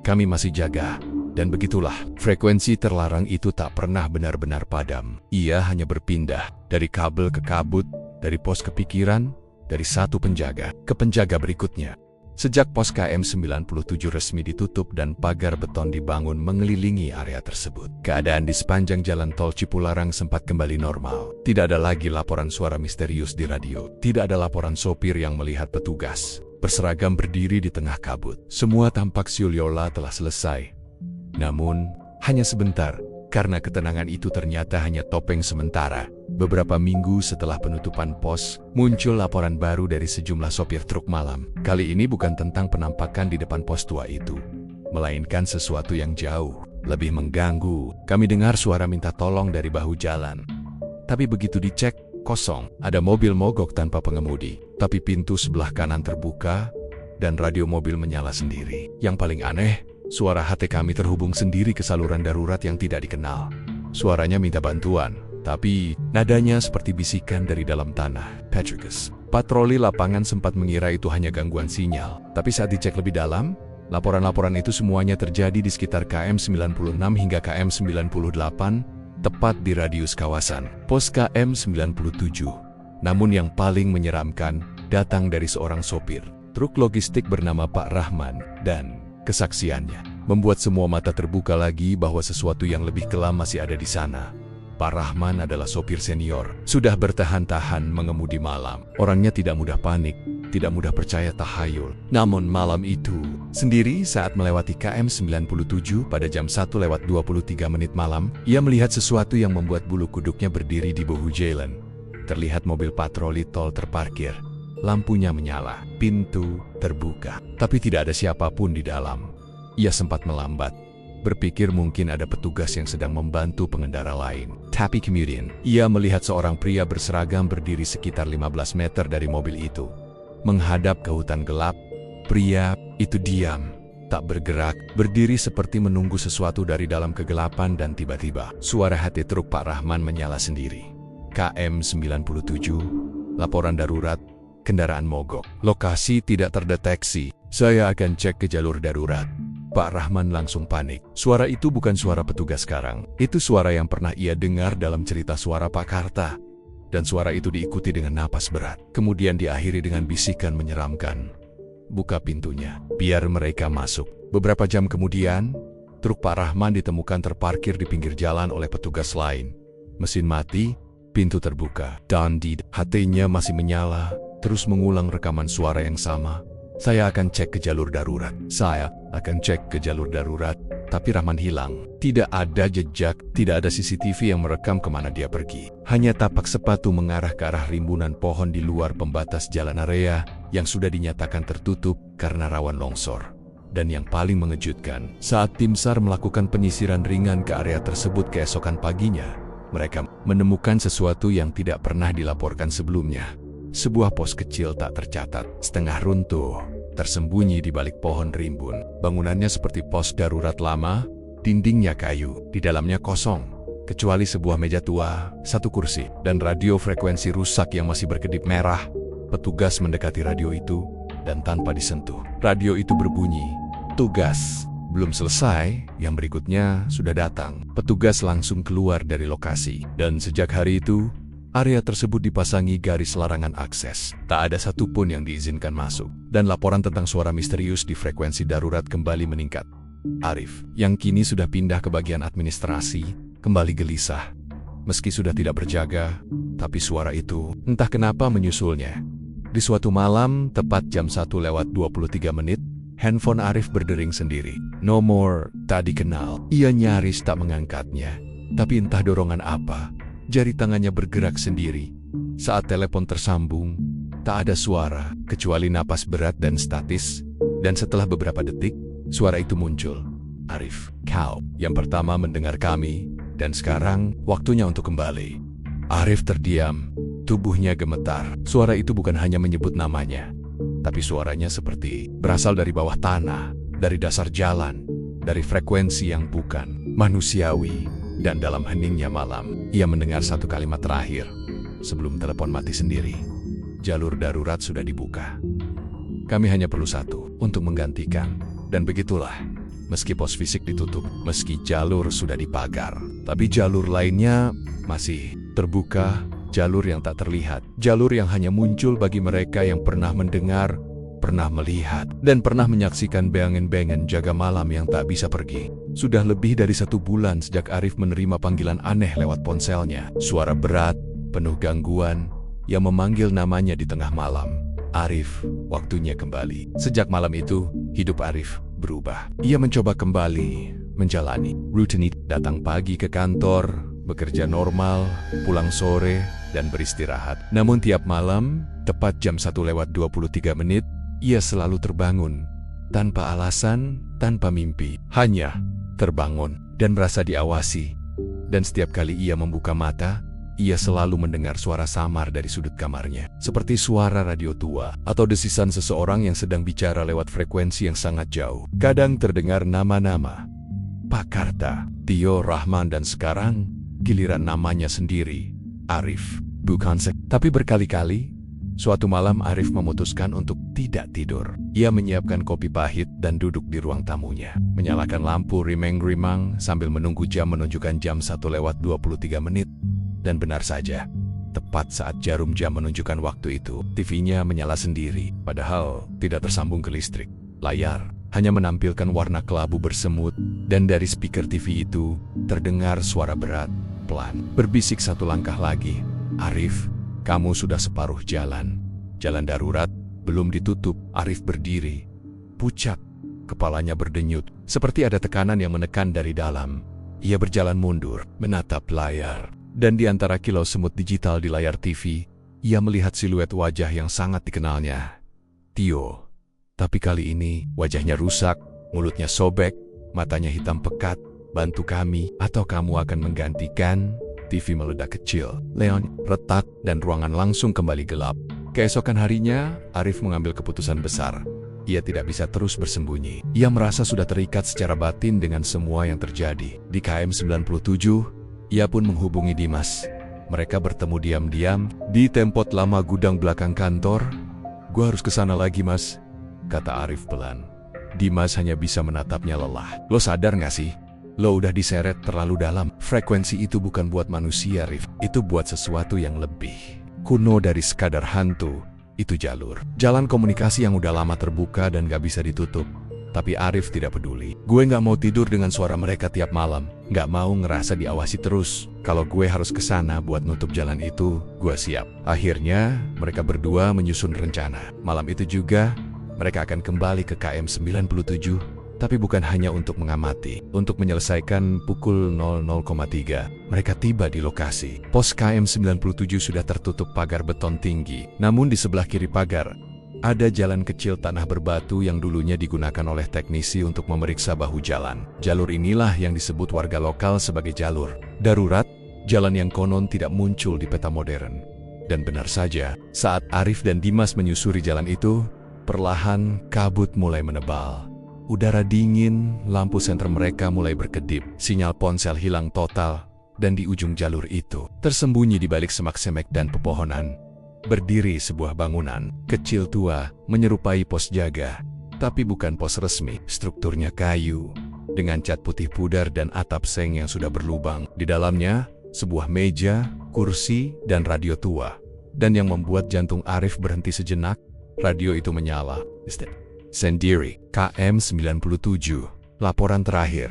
Kami masih jaga." Dan begitulah, frekuensi terlarang itu tak pernah benar-benar padam. Ia hanya berpindah dari kabel ke kabut, dari pos ke pikiran, dari satu penjaga ke penjaga berikutnya. Sejak pos KM 97 resmi ditutup dan pagar beton dibangun mengelilingi area tersebut, keadaan di sepanjang jalan tol Cipularang sempat kembali normal. Tidak ada lagi laporan suara misterius di radio. Tidak ada laporan sopir yang melihat petugas berseragam berdiri di tengah kabut. Semua tampak Siuliola telah selesai. Namun, hanya sebentar, karena ketenangan itu ternyata hanya topeng sementara. Beberapa minggu setelah penutupan pos, muncul laporan baru dari sejumlah sopir truk malam. Kali ini bukan tentang penampakan di depan pos tua itu, melainkan sesuatu yang jauh lebih mengganggu. Kami dengar suara minta tolong dari bahu jalan. Tapi begitu dicek, kosong. Ada mobil mogok tanpa pengemudi, tapi pintu sebelah kanan terbuka dan radio mobil menyala sendiri. Yang paling aneh, suara HT kami terhubung sendiri ke saluran darurat yang tidak dikenal. Suaranya minta bantuan, tapi nadanya seperti bisikan dari dalam tanah. Patricus. Patroli lapangan sempat mengira itu hanya gangguan sinyal. Tapi saat dicek lebih dalam, laporan-laporan itu semuanya terjadi di sekitar KM 96 hingga KM 98, tepat di radius kawasan pos KM 97. Namun yang paling menyeramkan datang dari seorang sopir truk logistik bernama Pak Rahman, dan kesaksiannya membuat semua mata terbuka lagi bahwa sesuatu yang lebih kelam masih ada di sana. Pak Rahman adalah sopir senior, sudah bertahan-tahan mengemudi malam. Orangnya tidak mudah panik, tidak mudah percaya tahayul. Namun malam itu, sendiri saat melewati KM 97 pada jam 1:23 malam, ia melihat sesuatu yang membuat bulu kuduknya berdiri di bahu jalan. Terlihat mobil patroli tol terparkir, lampunya menyala, pintu terbuka, tapi tidak ada siapapun di dalam. Ia sempat melambat, berpikir mungkin ada petugas yang sedang membantu pengendara lain. Tapi kemudian, ia melihat seorang pria berseragam berdiri sekitar 15 meter dari mobil itu. Menghadap ke hutan gelap, pria itu diam, tak bergerak, berdiri seperti menunggu sesuatu dari dalam kegelapan dan tiba-tiba, suara hati truk Pak Rahman menyala sendiri. KM 97, laporan darurat, kendaraan mogok. Lokasi tidak terdeteksi, saya akan cek ke jalur darurat. Pak Rahman langsung panik. Suara itu bukan suara petugas sekarang. Itu suara yang pernah ia dengar dalam cerita suara Pak Karta. Dan suara itu diikuti dengan napas berat. Kemudian diakhiri dengan bisikan menyeramkan. Buka pintunya, biar mereka masuk. Beberapa jam kemudian, truk Pak Rahman ditemukan terparkir di pinggir jalan oleh petugas lain. Mesin mati, pintu terbuka. Dan di hatinya masih menyala, terus mengulang rekaman suara yang sama. Saya akan cek ke jalur darurat. Saya akan cek ke jalur darurat. Tapi Rahman hilang. Tidak ada jejak, tidak ada CCTV yang merekam kemana dia pergi. Hanya tapak sepatu mengarah ke arah rimbunan pohon di luar pembatas jalan area yang sudah dinyatakan tertutup karena rawan longsor. Dan yang paling mengejutkan, saat tim SAR melakukan penyisiran ringan ke area tersebut keesokan paginya, mereka menemukan sesuatu yang tidak pernah dilaporkan sebelumnya. Sebuah pos kecil tak tercatat, setengah runtuh, tersembunyi di balik pohon rimbun. Bangunannya seperti pos darurat lama, dindingnya kayu, di dalamnya kosong, kecuali sebuah meja tua, satu kursi, dan radio frekuensi rusak yang masih berkedip merah. Petugas mendekati radio itu, dan tanpa disentuh, radio itu berbunyi, "Tugas belum selesai, yang berikutnya sudah datang." Petugas langsung keluar dari lokasi, dan sejak hari itu, area tersebut dipasangi garis larangan akses. Tak ada satupun yang diizinkan masuk. Dan laporan tentang suara misterius di frekuensi darurat kembali meningkat. Arif, yang kini sudah pindah ke bagian administrasi, kembali gelisah. Meski sudah tidak berjaga, tapi suara itu entah kenapa menyusulnya. Di suatu malam, tepat jam 1:23, handphone Arif berdering sendiri. Nomor tak dikenal. Ia nyaris tak mengangkatnya. Tapi entah dorongan apa, jari tangannya bergerak sendiri. Saat telepon tersambung, tak ada suara, kecuali napas berat dan statis. Dan setelah beberapa detik, suara itu muncul. "Arif, kau yang pertama mendengar kami, dan sekarang waktunya untuk kembali." Arif terdiam, tubuhnya gemetar. Suara itu bukan hanya menyebut namanya, tapi suaranya seperti berasal dari bawah tanah, dari dasar jalan, dari frekuensi yang bukan manusiawi. Dan dalam heningnya malam, ia mendengar satu kalimat terakhir sebelum telepon mati sendiri. "Jalur darurat sudah dibuka. Kami hanya perlu satu untuk menggantikan." Dan begitulah, meski pos fisik ditutup, meski jalur sudah dipagar, tapi jalur lainnya masih terbuka, jalur yang tak terlihat, jalur yang hanya muncul bagi mereka yang pernah mendengar, pernah melihat, dan pernah menyaksikan bengen-bengen jaga malam yang tak bisa pergi. Sudah lebih dari 1 bulan sejak Arif menerima panggilan aneh lewat ponselnya. Suara berat, penuh gangguan, yang memanggil namanya di tengah malam. Arif, waktunya kembali. Sejak malam itu, hidup Arif berubah. Ia mencoba kembali menjalani rutinitas, datang pagi ke kantor, bekerja normal, pulang sore, dan beristirahat. Namun tiap malam, tepat jam 1:23, ia selalu terbangun, tanpa alasan, tanpa mimpi, hanya terbangun dan merasa diawasi. Dan setiap kali ia membuka mata, ia selalu mendengar suara samar dari sudut kamarnya, seperti suara radio tua atau desisan seseorang yang sedang bicara lewat frekuensi yang sangat jauh. Kadang terdengar nama-nama, Pak Karta, Tio Rahman, dan sekarang giliran namanya sendiri, Arif. Tapi berkali-kali, suatu malam Arif memutuskan untuk tidak tidur. Ia menyiapkan kopi pahit dan duduk di ruang tamunya, menyalakan lampu rimeng-rimang sambil menunggu jam menunjukkan jam 1:23. Dan benar saja, tepat saat jarum jam menunjukkan waktu itu, TV-nya menyala sendiri, padahal tidak tersambung ke listrik. Layar hanya menampilkan warna kelabu bersemut, dan dari speaker TV itu terdengar suara berat, pelan-pelan, berbisik satu langkah lagi. Arif, kamu sudah separuh jalan. Jalan darurat belum ditutup. Arif berdiri, pucat, kepalanya berdenyut, seperti ada tekanan yang menekan dari dalam. Ia berjalan mundur, menatap layar. Dan di antara kilau semut digital di layar TV, ia melihat siluet wajah yang sangat dikenalnya. Tio. Tapi kali ini, wajahnya rusak, mulutnya sobek, matanya hitam pekat. Bantu kami, atau kamu akan menggantikan. TV meledak kecil. Leon retak, dan ruangan langsung kembali gelap. Keesokan harinya, Arif mengambil keputusan besar. Ia tidak bisa terus bersembunyi. Ia merasa sudah terikat secara batin dengan semua yang terjadi. Di KM 97, ia pun menghubungi Dimas. Mereka bertemu diam-diam di tempot lama gudang belakang kantor. Gua harus kesana lagi, Mas, kata Arif pelan. Dimas hanya bisa menatapnya lelah. Lo sadar gak sih? Lo udah diseret terlalu dalam. Frekuensi itu bukan buat manusia, Rif. Itu buat sesuatu yang lebih kuno dari sekadar hantu. Itu jalur. Jalan komunikasi yang udah lama terbuka dan gak bisa ditutup. Tapi Arif tidak peduli. Gue gak mau tidur dengan suara mereka tiap malam. Gak mau ngerasa diawasi terus. Kalau gue harus kesana buat nutup jalan itu, gue siap. Akhirnya, mereka berdua menyusun rencana. Malam itu juga, mereka akan kembali ke KM 97. Tapi bukan hanya untuk mengamati. Untuk menyelesaikan pukul 00,3, mereka tiba di lokasi. Pos KM 97 sudah tertutup pagar beton tinggi. Namun di sebelah kiri pagar, ada jalan kecil tanah berbatu yang dulunya digunakan oleh teknisi untuk memeriksa bahu jalan. Jalur inilah yang disebut warga lokal sebagai jalur darurat, jalan yang konon tidak muncul di peta modern. Dan benar saja, saat Arif dan Dimas menyusuri jalan itu, perlahan kabut mulai menebal. Udara dingin, lampu senter mereka mulai berkedip, sinyal ponsel hilang total, dan di ujung jalur itu, tersembunyi di balik semak-semek dan pepohonan, berdiri sebuah bangunan, kecil tua, menyerupai pos jaga. Tapi bukan pos resmi, strukturnya kayu, dengan cat putih pudar dan atap seng yang sudah berlubang. Di dalamnya, sebuah meja, kursi, dan radio tua. Dan yang membuat jantung Arif berhenti sejenak, radio itu menyala. Sendiri, KM 97. Laporan terakhir.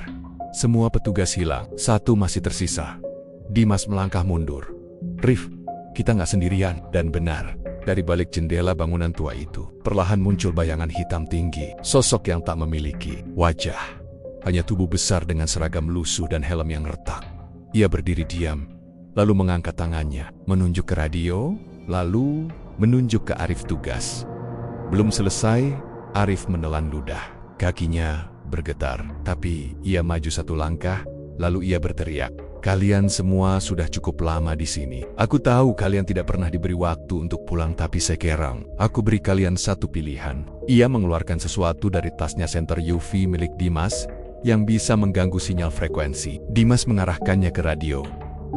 Semua petugas hilang, satu masih tersisa. Dimas melangkah mundur. Rif, kita nggak sendirian. Dan benar, dari balik jendela bangunan tua itu, perlahan muncul bayangan hitam tinggi. Sosok yang tak memiliki wajah. Hanya tubuh besar dengan seragam lusuh dan helm yang retak. Ia berdiri diam, lalu mengangkat tangannya, menunjuk ke radio, lalu menunjuk ke Arif tugas. Belum selesai, Arif menelan ludah. Kakinya bergetar, tapi ia maju satu langkah, lalu ia berteriak. Kalian semua sudah cukup lama di sini. Aku tahu kalian tidak pernah diberi waktu untuk pulang, tapi sekarang aku beri kalian satu pilihan. Ia mengeluarkan sesuatu dari tasnya senter UV milik Dimas yang bisa mengganggu sinyal frekuensi. Dimas mengarahkannya ke radio,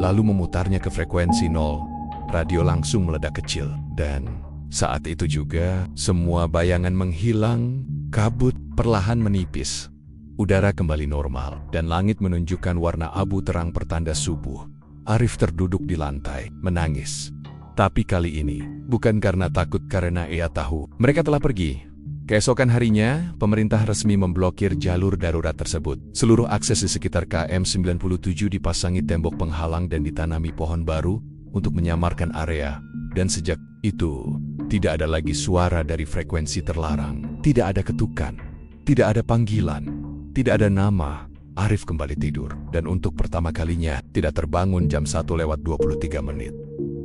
lalu memutarnya ke frekuensi 0. Radio langsung meledak kecil, dan saat itu juga, semua bayangan menghilang, kabut perlahan menipis. Udara kembali normal, dan langit menunjukkan warna abu terang pertanda subuh. Arif terduduk di lantai, menangis. Tapi kali ini, bukan karena takut, karena ia tahu mereka telah pergi. Keesokan harinya, pemerintah resmi memblokir jalur darurat tersebut. Seluruh akses di sekitar KM 97 dipasangi tembok penghalang dan ditanami pohon baru untuk menyamarkan area. Dan sejak itu, tidak ada lagi suara dari frekuensi terlarang. Tidak ada ketukan, tidak ada panggilan, tidak ada nama. Arif kembali tidur, dan untuk pertama kalinya tidak terbangun jam 1:23.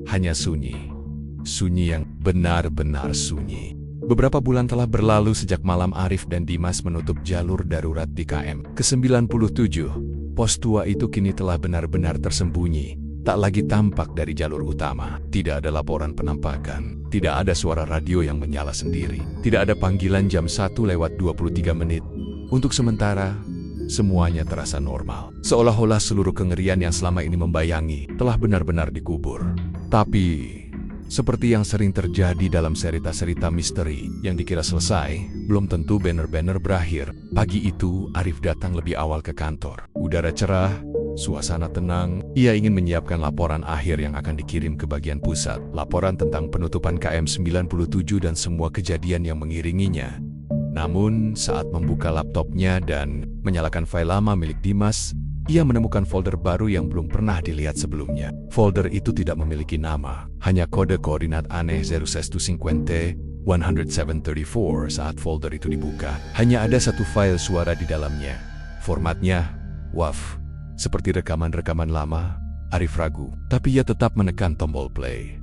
Hanya sunyi. Sunyi yang benar-benar sunyi. Beberapa bulan telah berlalu sejak malam Arif dan Dimas menutup jalur darurat di KM ke-97. Pos tua itu kini telah benar-benar tersembunyi. Tak lagi tampak dari jalur utama. Tidak ada laporan penampakan. Tidak ada suara radio yang menyala sendiri. Tidak ada panggilan jam 1:23. Untuk sementara, semuanya terasa normal. Seolah-olah seluruh kengerian yang selama ini membayangi telah benar-benar dikubur. Tapi, seperti yang sering terjadi dalam cerita-cerita misteri yang dikira selesai, belum tentu banner-banner berakhir. Pagi itu, Arif datang lebih awal ke kantor. Udara cerah, suasana tenang. Ia ingin menyiapkan laporan akhir yang akan dikirim ke bagian pusat. Laporan tentang penutupan KM 97 dan semua kejadian yang mengiringinya. Namun, saat membuka laptopnya dan menyalakan file lama milik Dimas, ia menemukan folder baru yang belum pernah dilihat sebelumnya. Folder itu tidak memiliki nama, hanya kode koordinat aneh 06150 10734. Saat folder itu dibuka, hanya ada satu file suara di dalamnya. Formatnya WAV, seperti rekaman-rekaman lama. Arif ragu, tapi ia tetap menekan tombol play.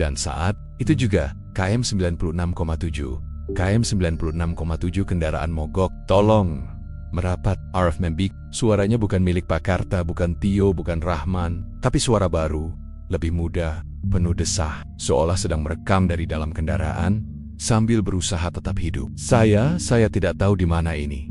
Dan saat itu juga, KM 96,7 kendaraan mogok. Tolong merapat. Arif membik. Suaranya bukan milik Pak Karta, bukan Tio, bukan Rahman, tapi suara baru, lebih muda, penuh desah, seolah sedang merekam dari dalam kendaraan sambil berusaha tetap hidup. Saya tidak tahu di mana ini.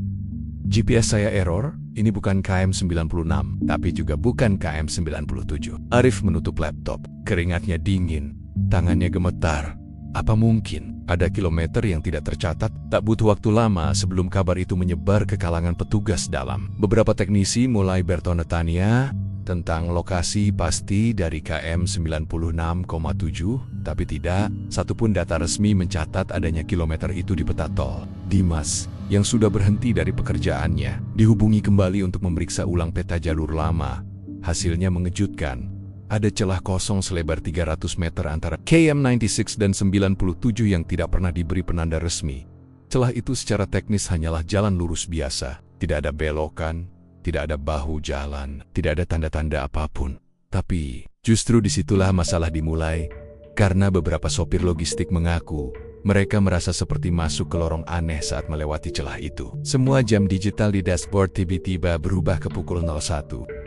GPS saya error. Ini bukan KM 96, tapi juga bukan KM 97. Arif menutup laptop. Keringatnya dingin, tangannya gemetar. Apa mungkin ada kilometer yang tidak tercatat? Tak butuh waktu lama sebelum kabar itu menyebar ke kalangan petugas dalam. Beberapa teknisi mulai bertanya tanya tentang lokasi pasti dari KM 96,7, tapi tidak satupun data resmi mencatat adanya kilometer itu di peta tol. Dimas, yang sudah berhenti dari pekerjaannya, dihubungi kembali untuk memeriksa ulang peta jalur lama. Hasilnya mengejutkan. Ada celah kosong selebar 300 meter antara KM 96 dan 97 yang tidak pernah diberi penanda resmi. Celah itu secara teknis hanyalah jalan lurus biasa. Tidak ada belokan, tidak ada bahu jalan, tidak ada tanda-tanda apapun. Tapi, justru disitulah masalah dimulai, karena beberapa sopir logistik mengaku mereka merasa seperti masuk ke lorong aneh saat melewati celah itu. Semua jam digital di dashboard tiba-tiba berubah ke pukul 01.23,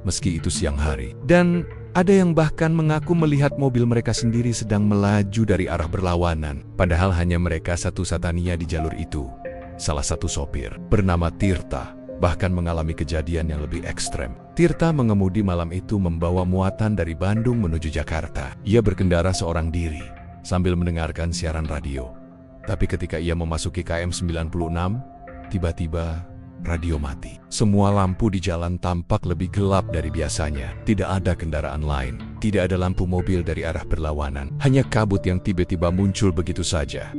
meski itu siang hari. Dan ada yang bahkan mengaku melihat mobil mereka sendiri sedang melaju dari arah berlawanan, padahal hanya mereka satu-satunya di jalur itu. Salah satu sopir, bernama Tirta, bahkan mengalami kejadian yang lebih ekstrem. Tirta mengemudi malam itu membawa muatan dari Bandung menuju Jakarta. Ia berkendara seorang diri, sambil mendengarkan siaran radio. Tapi ketika ia memasuki KM 96, tiba-tiba radio mati. Semua lampu di jalan tampak lebih gelap dari biasanya. Tidak ada kendaraan lain, tidak ada lampu mobil dari arah berlawanan. Hanya kabut yang tiba-tiba muncul begitu saja.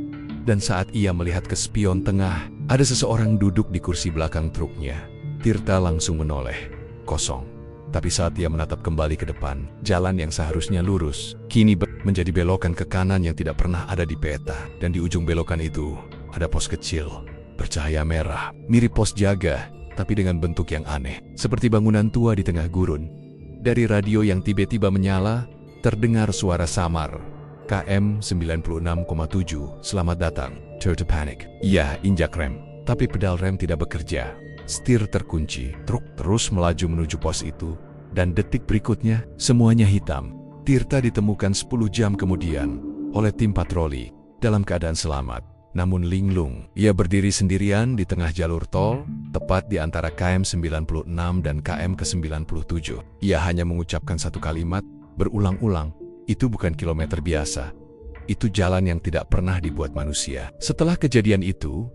Dan saat ia melihat ke spion tengah, ada seseorang duduk di kursi belakang truknya. Tirta langsung menoleh. Kosong. Tapi saat ia menatap kembali ke depan, jalan yang seharusnya lurus, kini menjadi belokan ke kanan yang tidak pernah ada di peta. Dan di ujung belokan itu, ada pos kecil, bercahaya merah, mirip pos jaga, tapi dengan bentuk yang aneh, seperti bangunan tua di tengah gurun. Dari radio yang tiba-tiba menyala, terdengar suara samar. KM 96,7, selamat datang, turn to panic. Ia injak rem, tapi pedal rem tidak bekerja. Setir terkunci, truk terus melaju menuju pos itu, dan detik berikutnya, semuanya hitam. Tirta ditemukan 10 jam kemudian, oleh tim patroli, dalam keadaan selamat, namun linglung. Ia berdiri sendirian di tengah jalur tol, tepat di antara KM 96 dan KM ke-97. Ia hanya mengucapkan satu kalimat, berulang-ulang, itu bukan kilometer biasa. Itu jalan yang tidak pernah dibuat manusia. Setelah kejadian itu,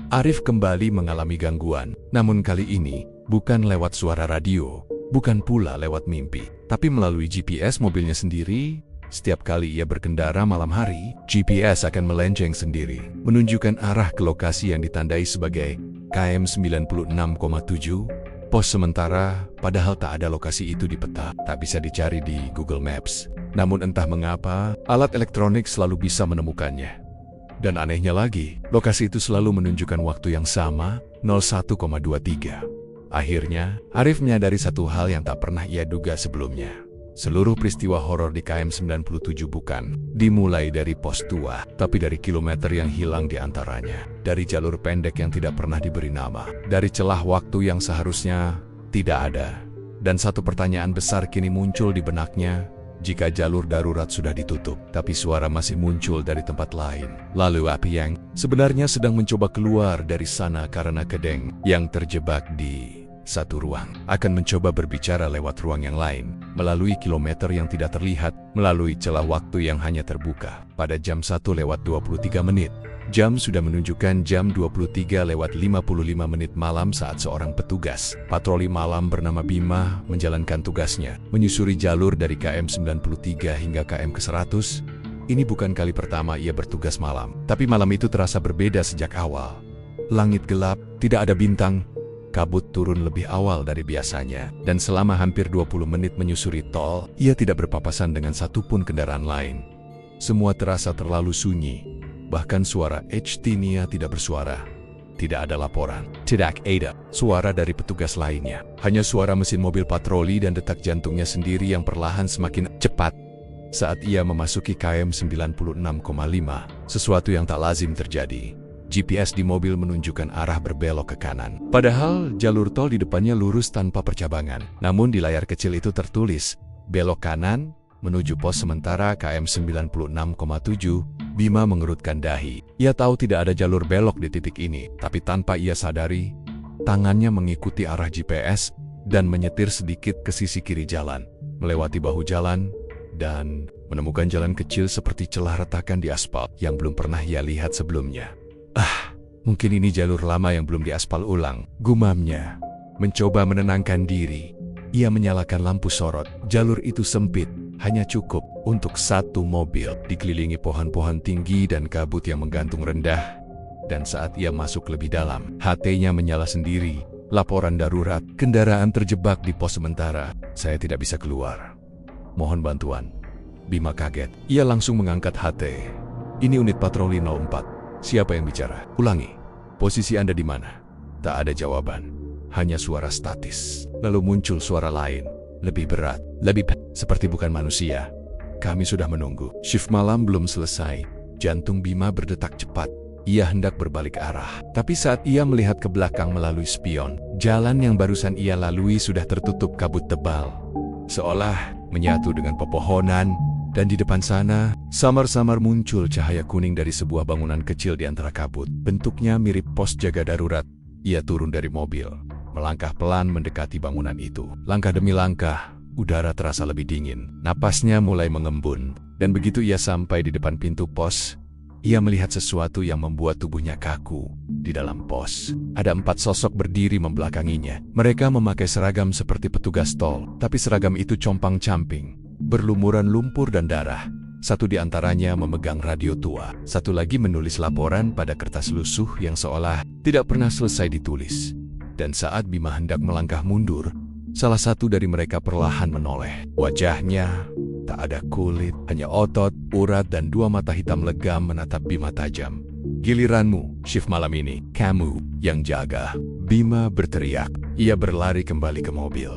Arif kembali mengalami gangguan, namun kali ini bukan lewat suara radio, bukan pula lewat mimpi, tapi melalui GPS mobilnya sendiri. Setiap kali ia berkendara malam hari, GPS akan melenceng sendiri, menunjukkan arah ke lokasi yang ditandai sebagai KM 96,7, pos sementara, padahal tak ada lokasi itu di peta, tak bisa dicari di Google Maps. Namun entah mengapa, alat elektronik selalu bisa menemukannya. Dan anehnya lagi, lokasi itu selalu menunjukkan waktu yang sama, 01,23. Akhirnya, Arif menyadari satu hal yang tak pernah ia duga sebelumnya. Seluruh peristiwa horor di KM 97 bukan dimulai dari pos tua, tapi dari kilometer yang hilang di antaranya. Dari jalur pendek yang tidak pernah diberi nama. Dari celah waktu yang seharusnya tidak ada. Dan satu pertanyaan besar kini muncul di benaknya. Jika jalur darurat sudah ditutup, tapi suara masih muncul dari tempat lain. Lalu apa yang sebenarnya sedang mencoba keluar dari sana karena Kedeng yang terjebak di satu ruang akan mencoba berbicara lewat ruang yang lain, melalui kilometer yang tidak terlihat, melalui celah waktu yang hanya terbuka. Pada jam 1:23, jam sudah menunjukkan jam 23:55 malam saat seorang petugas patroli malam bernama Bima menjalankan tugasnya, menyusuri jalur dari KM 93 hingga KM ke-100. Ini bukan kali pertama ia bertugas malam, tapi malam itu terasa berbeda sejak awal. Langit gelap, tidak ada bintang. Kabut turun lebih awal dari biasanya, dan selama hampir 20 menit menyusuri tol, ia tidak berpapasan dengan satupun kendaraan lain. Semua terasa terlalu sunyi, bahkan suara HT-nya tidak bersuara. Tidak ada laporan, tidak ada suara dari petugas lainnya. Hanya suara mesin mobil patroli dan detak jantungnya sendiri yang perlahan semakin cepat. Saat ia memasuki km 96,5, sesuatu yang tak lazim terjadi. GPS di mobil menunjukkan arah berbelok ke kanan. Padahal jalur tol di depannya lurus tanpa percabangan. Namun di layar kecil itu tertulis, belok kanan menuju pos sementara km 96,7. Bima mengerutkan dahi. Ia tahu tidak ada jalur belok di titik ini, tapi tanpa ia sadari, tangannya mengikuti arah GPS dan menyetir sedikit ke sisi kiri jalan, melewati bahu jalan, dan menemukan jalan kecil seperti celah retakan di aspal yang belum pernah ia lihat sebelumnya. Mungkin ini jalur lama yang belum diaspal ulang, gumamnya. Mencoba menenangkan diri, ia menyalakan lampu sorot. Jalur itu sempit, hanya cukup untuk satu mobil, dikelilingi pohon-pohon tinggi dan kabut yang menggantung rendah. Dan saat ia masuk lebih dalam, HT-nya menyala sendiri. Laporan darurat, kendaraan terjebak di pos sementara. Saya tidak bisa keluar. Mohon bantuan. Bima kaget. Ia langsung mengangkat HT. Ini unit patroli 04. Siapa yang bicara? Ulangi. Posisi Anda di mana? Tak ada jawaban. Hanya suara statis. Lalu muncul suara lain. Lebih berat. Seperti bukan manusia. Kami sudah menunggu. Shift malam belum selesai. Jantung Bima berdetak cepat. Ia hendak berbalik arah. Tapi saat ia melihat ke belakang melalui spion, jalan yang barusan ia lalui sudah tertutup kabut tebal. Seolah menyatu dengan pepohonan. Dan di depan sana, samar-samar muncul cahaya kuning dari sebuah bangunan kecil di antara kabut. Bentuknya mirip pos jaga darurat. Ia turun dari mobil, melangkah pelan mendekati bangunan itu. Langkah demi langkah, udara terasa lebih dingin. Napasnya mulai mengembun. Dan begitu ia sampai di depan pintu pos, ia melihat sesuatu yang membuat tubuhnya kaku. Di dalam pos, ada 4 sosok berdiri membelakanginya. Mereka memakai seragam seperti petugas tol, tapi seragam itu compang-camping, berlumuran lumpur dan darah. Satu di antaranya memegang radio tua. Satu lagi menulis laporan pada kertas lusuh yang seolah tidak pernah selesai ditulis. Dan saat Bima hendak melangkah mundur, salah satu dari mereka perlahan menoleh. Wajahnya tak ada kulit, hanya otot, urat, dan 2 mata hitam legam menatap Bima tajam. Giliranmu, shift malam ini. Kamu yang jaga. Bima berteriak. Ia berlari kembali ke mobil.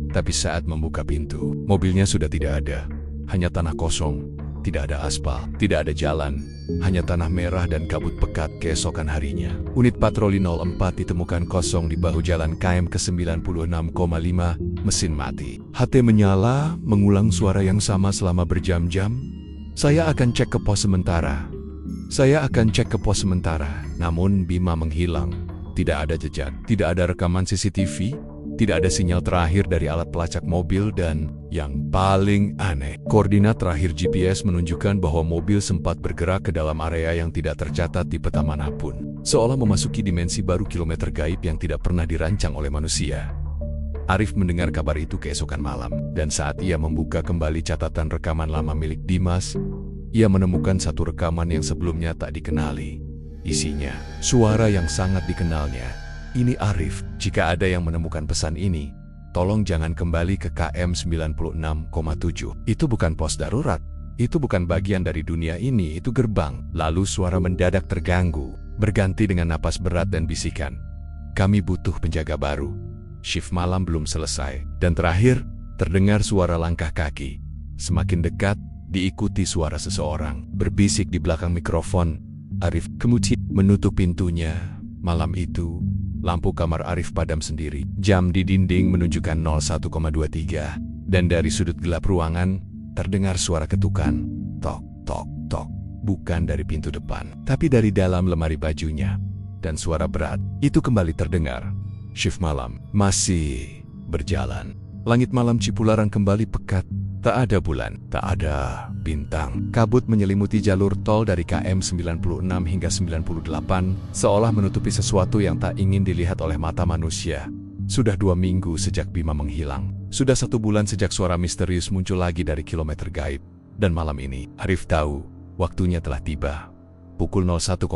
Tapi saat membuka pintu, mobilnya sudah tidak ada. Hanya tanah kosong, tidak ada aspal, tidak ada jalan, hanya tanah merah dan kabut pekat keesokan harinya. Unit patroli 04 ditemukan kosong di bahu jalan km ke 96,5, mesin mati. HT menyala, mengulang suara yang sama selama berjam-jam. Saya akan cek ke pos sementara. Saya akan cek ke pos sementara. Namun Bima menghilang. Tidak ada jejak, tidak ada rekaman CCTV, tidak ada sinyal terakhir dari alat pelacak mobil, dan yang paling aneh, koordinat terakhir GPS menunjukkan bahwa mobil sempat bergerak ke dalam area yang tidak tercatat di peta manapun. Seolah memasuki dimensi baru kilometer gaib yang tidak pernah dirancang oleh manusia. Arif mendengar kabar itu keesokan malam, dan saat ia membuka kembali catatan rekaman lama milik Dimas, ia menemukan satu rekaman yang sebelumnya tak dikenali. Isinya, suara yang sangat dikenalnya. Ini Arif, jika ada yang menemukan pesan ini, tolong jangan kembali ke KM 96,7. Itu bukan pos darurat, itu bukan bagian dari dunia ini, itu gerbang. Lalu suara mendadak terganggu, berganti dengan napas berat dan bisikan. Kami butuh penjaga baru. Shift malam belum selesai. Dan terakhir, terdengar suara langkah kaki. Semakin dekat, diikuti suara seseorang, berbisik di belakang mikrofon. Arif kemudian menutup pintunya. Malam itu, lampu kamar Arif padam sendiri. Jam di dinding menunjukkan 01,23. Dan dari sudut gelap ruangan, terdengar suara ketukan. Tok, tok, tok. Bukan dari pintu depan, tapi dari dalam lemari bajunya. Dan suara berat, itu kembali terdengar. Shift malam masih berjalan. Langit malam Cipularang kembali pekat. Tak ada bulan, tak ada bintang. Kabut menyelimuti jalur tol dari KM 96 hingga 98, seolah menutupi sesuatu yang tak ingin dilihat oleh mata manusia. Sudah 2 minggu sejak Bima menghilang. Sudah 1 bulan sejak suara misterius muncul lagi dari kilometer gaib. Dan malam ini, Arif tahu, waktunya telah tiba. Pukul 01,1,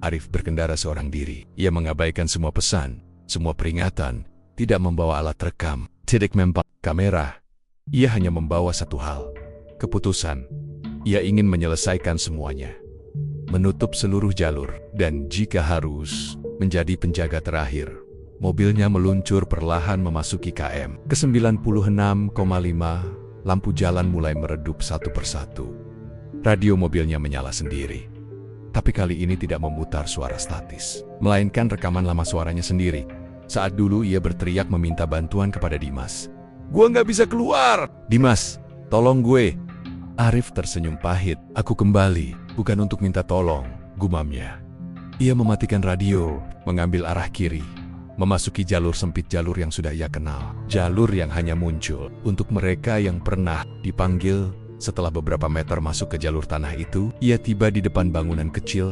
Arif berkendara seorang diri. Ia mengabaikan semua pesan, Semua peringatan, tidak membawa alat rekam, tidak membawa kamera. Ia hanya membawa satu hal, keputusan. Ia ingin menyelesaikan semuanya. Menutup seluruh jalur, dan jika harus, menjadi penjaga terakhir. Mobilnya meluncur perlahan memasuki KM ke-96,5, lampu jalan mulai meredup satu persatu. Radio mobilnya menyala sendiri. Tapi kali ini tidak memutar suara statis, melainkan rekaman lama suaranya sendiri. Saat dulu ia berteriak meminta bantuan kepada Dimas. "Gua nggak bisa keluar! Dimas, tolong gue!" Arif tersenyum pahit. "Aku kembali, bukan untuk minta tolong," gumamnya. Ia mematikan radio, mengambil arah kiri, memasuki jalur sempit, jalur yang sudah ia kenal. Jalur yang hanya muncul untuk mereka yang pernah dipanggil. Setelah beberapa meter masuk ke jalur tanah itu, ia tiba di depan bangunan kecil,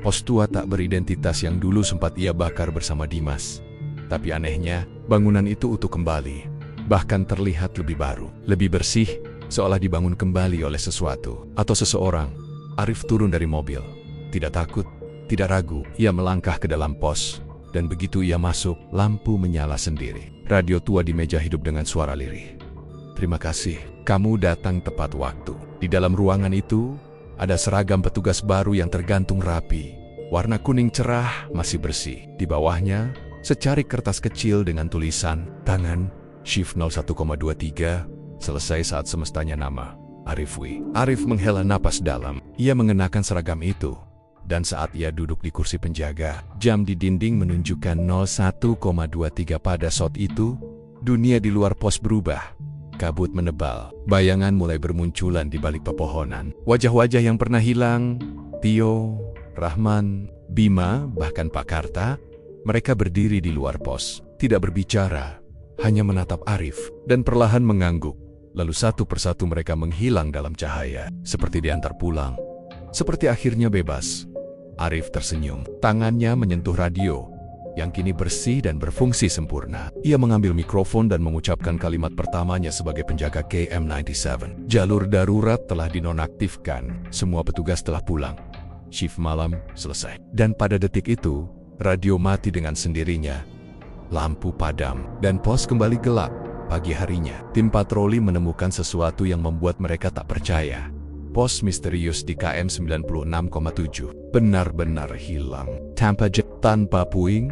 pos tua tak beridentitas yang dulu sempat ia bakar bersama Dimas. Tapi anehnya, bangunan itu utuh kembali, bahkan terlihat lebih baru, lebih bersih, seolah dibangun kembali oleh sesuatu atau seseorang. Arif turun dari mobil, tidak takut, tidak ragu. Ia melangkah ke dalam pos, dan begitu ia masuk, lampu menyala sendiri. Radio tua di meja hidup dengan suara lirih. "Terima kasih, kamu datang tepat waktu." Di dalam ruangan itu, ada seragam petugas baru yang tergantung rapi. Warna kuning cerah, masih bersih. Di bawahnya, secarik kertas kecil dengan tulisan, tangan, Shift 01,23, selesai saat semestanya nama, Arifwi. Arif menghela napas dalam. Ia mengenakan seragam itu. Dan saat ia duduk di kursi penjaga, jam di dinding menunjukkan 01,23 pada saat itu. Dunia di luar pos berubah. Kabut menebal. Bayangan mulai bermunculan di balik pepohonan. Wajah-wajah yang pernah hilang, Tio, Rahman, Bima, bahkan Pak Karta, mereka berdiri di luar pos, tidak berbicara, hanya menatap Arif, dan perlahan mengangguk. Lalu satu persatu mereka menghilang dalam cahaya, seperti diantar pulang, seperti akhirnya bebas. Arif tersenyum, tangannya menyentuh radio, yang kini bersih dan berfungsi sempurna. Ia mengambil mikrofon dan mengucapkan kalimat pertamanya sebagai penjaga KM97. Jalur darurat telah dinonaktifkan, semua petugas telah pulang. Shift malam selesai. Dan pada detik itu, radio mati dengan sendirinya. Lampu padam, dan pos kembali gelap. Pagi harinya, tim patroli menemukan sesuatu yang membuat mereka tak percaya. Pos misterius di KM 96,7 benar-benar hilang. Tanpa puing,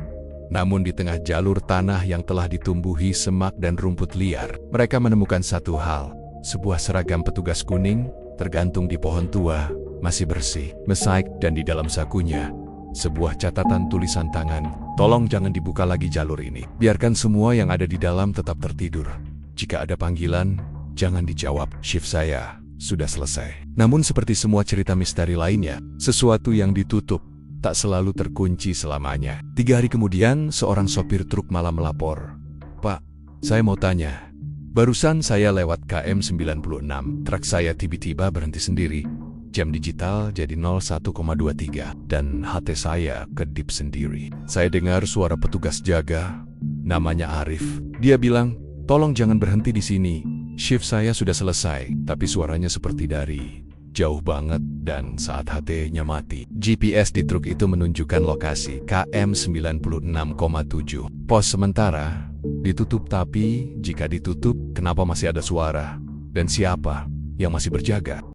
namun di tengah jalur tanah yang telah ditumbuhi semak dan rumput liar, mereka menemukan satu hal. Sebuah seragam petugas kuning, tergantung di pohon tua, masih bersih, mesaik, dan di dalam sakunya, sebuah catatan tulisan tangan, "Tolong jangan dibuka lagi jalur ini. Biarkan semua yang ada di dalam tetap tertidur. Jika ada panggilan, jangan dijawab. Shift saya sudah selesai." Namun seperti semua cerita misteri lainnya, sesuatu yang ditutup tak selalu terkunci selamanya. 3 hari kemudian, seorang sopir truk malam melapor. "Pak, saya mau tanya. Barusan saya lewat KM 96. Truk saya tiba-tiba berhenti sendiri. Jam digital jadi 01,23 dan HT saya kedip sendiri. Saya dengar suara petugas jaga, namanya Arif. Dia bilang, 'Tolong jangan berhenti di sini. Shift saya sudah selesai.' Tapi suaranya seperti dari jauh banget, dan saat HT-nya mati, GPS di truk itu menunjukkan lokasi KM 96,7. Pos sementara ditutup, tapi jika ditutup, kenapa masih ada suara? Dan siapa yang masih berjaga?"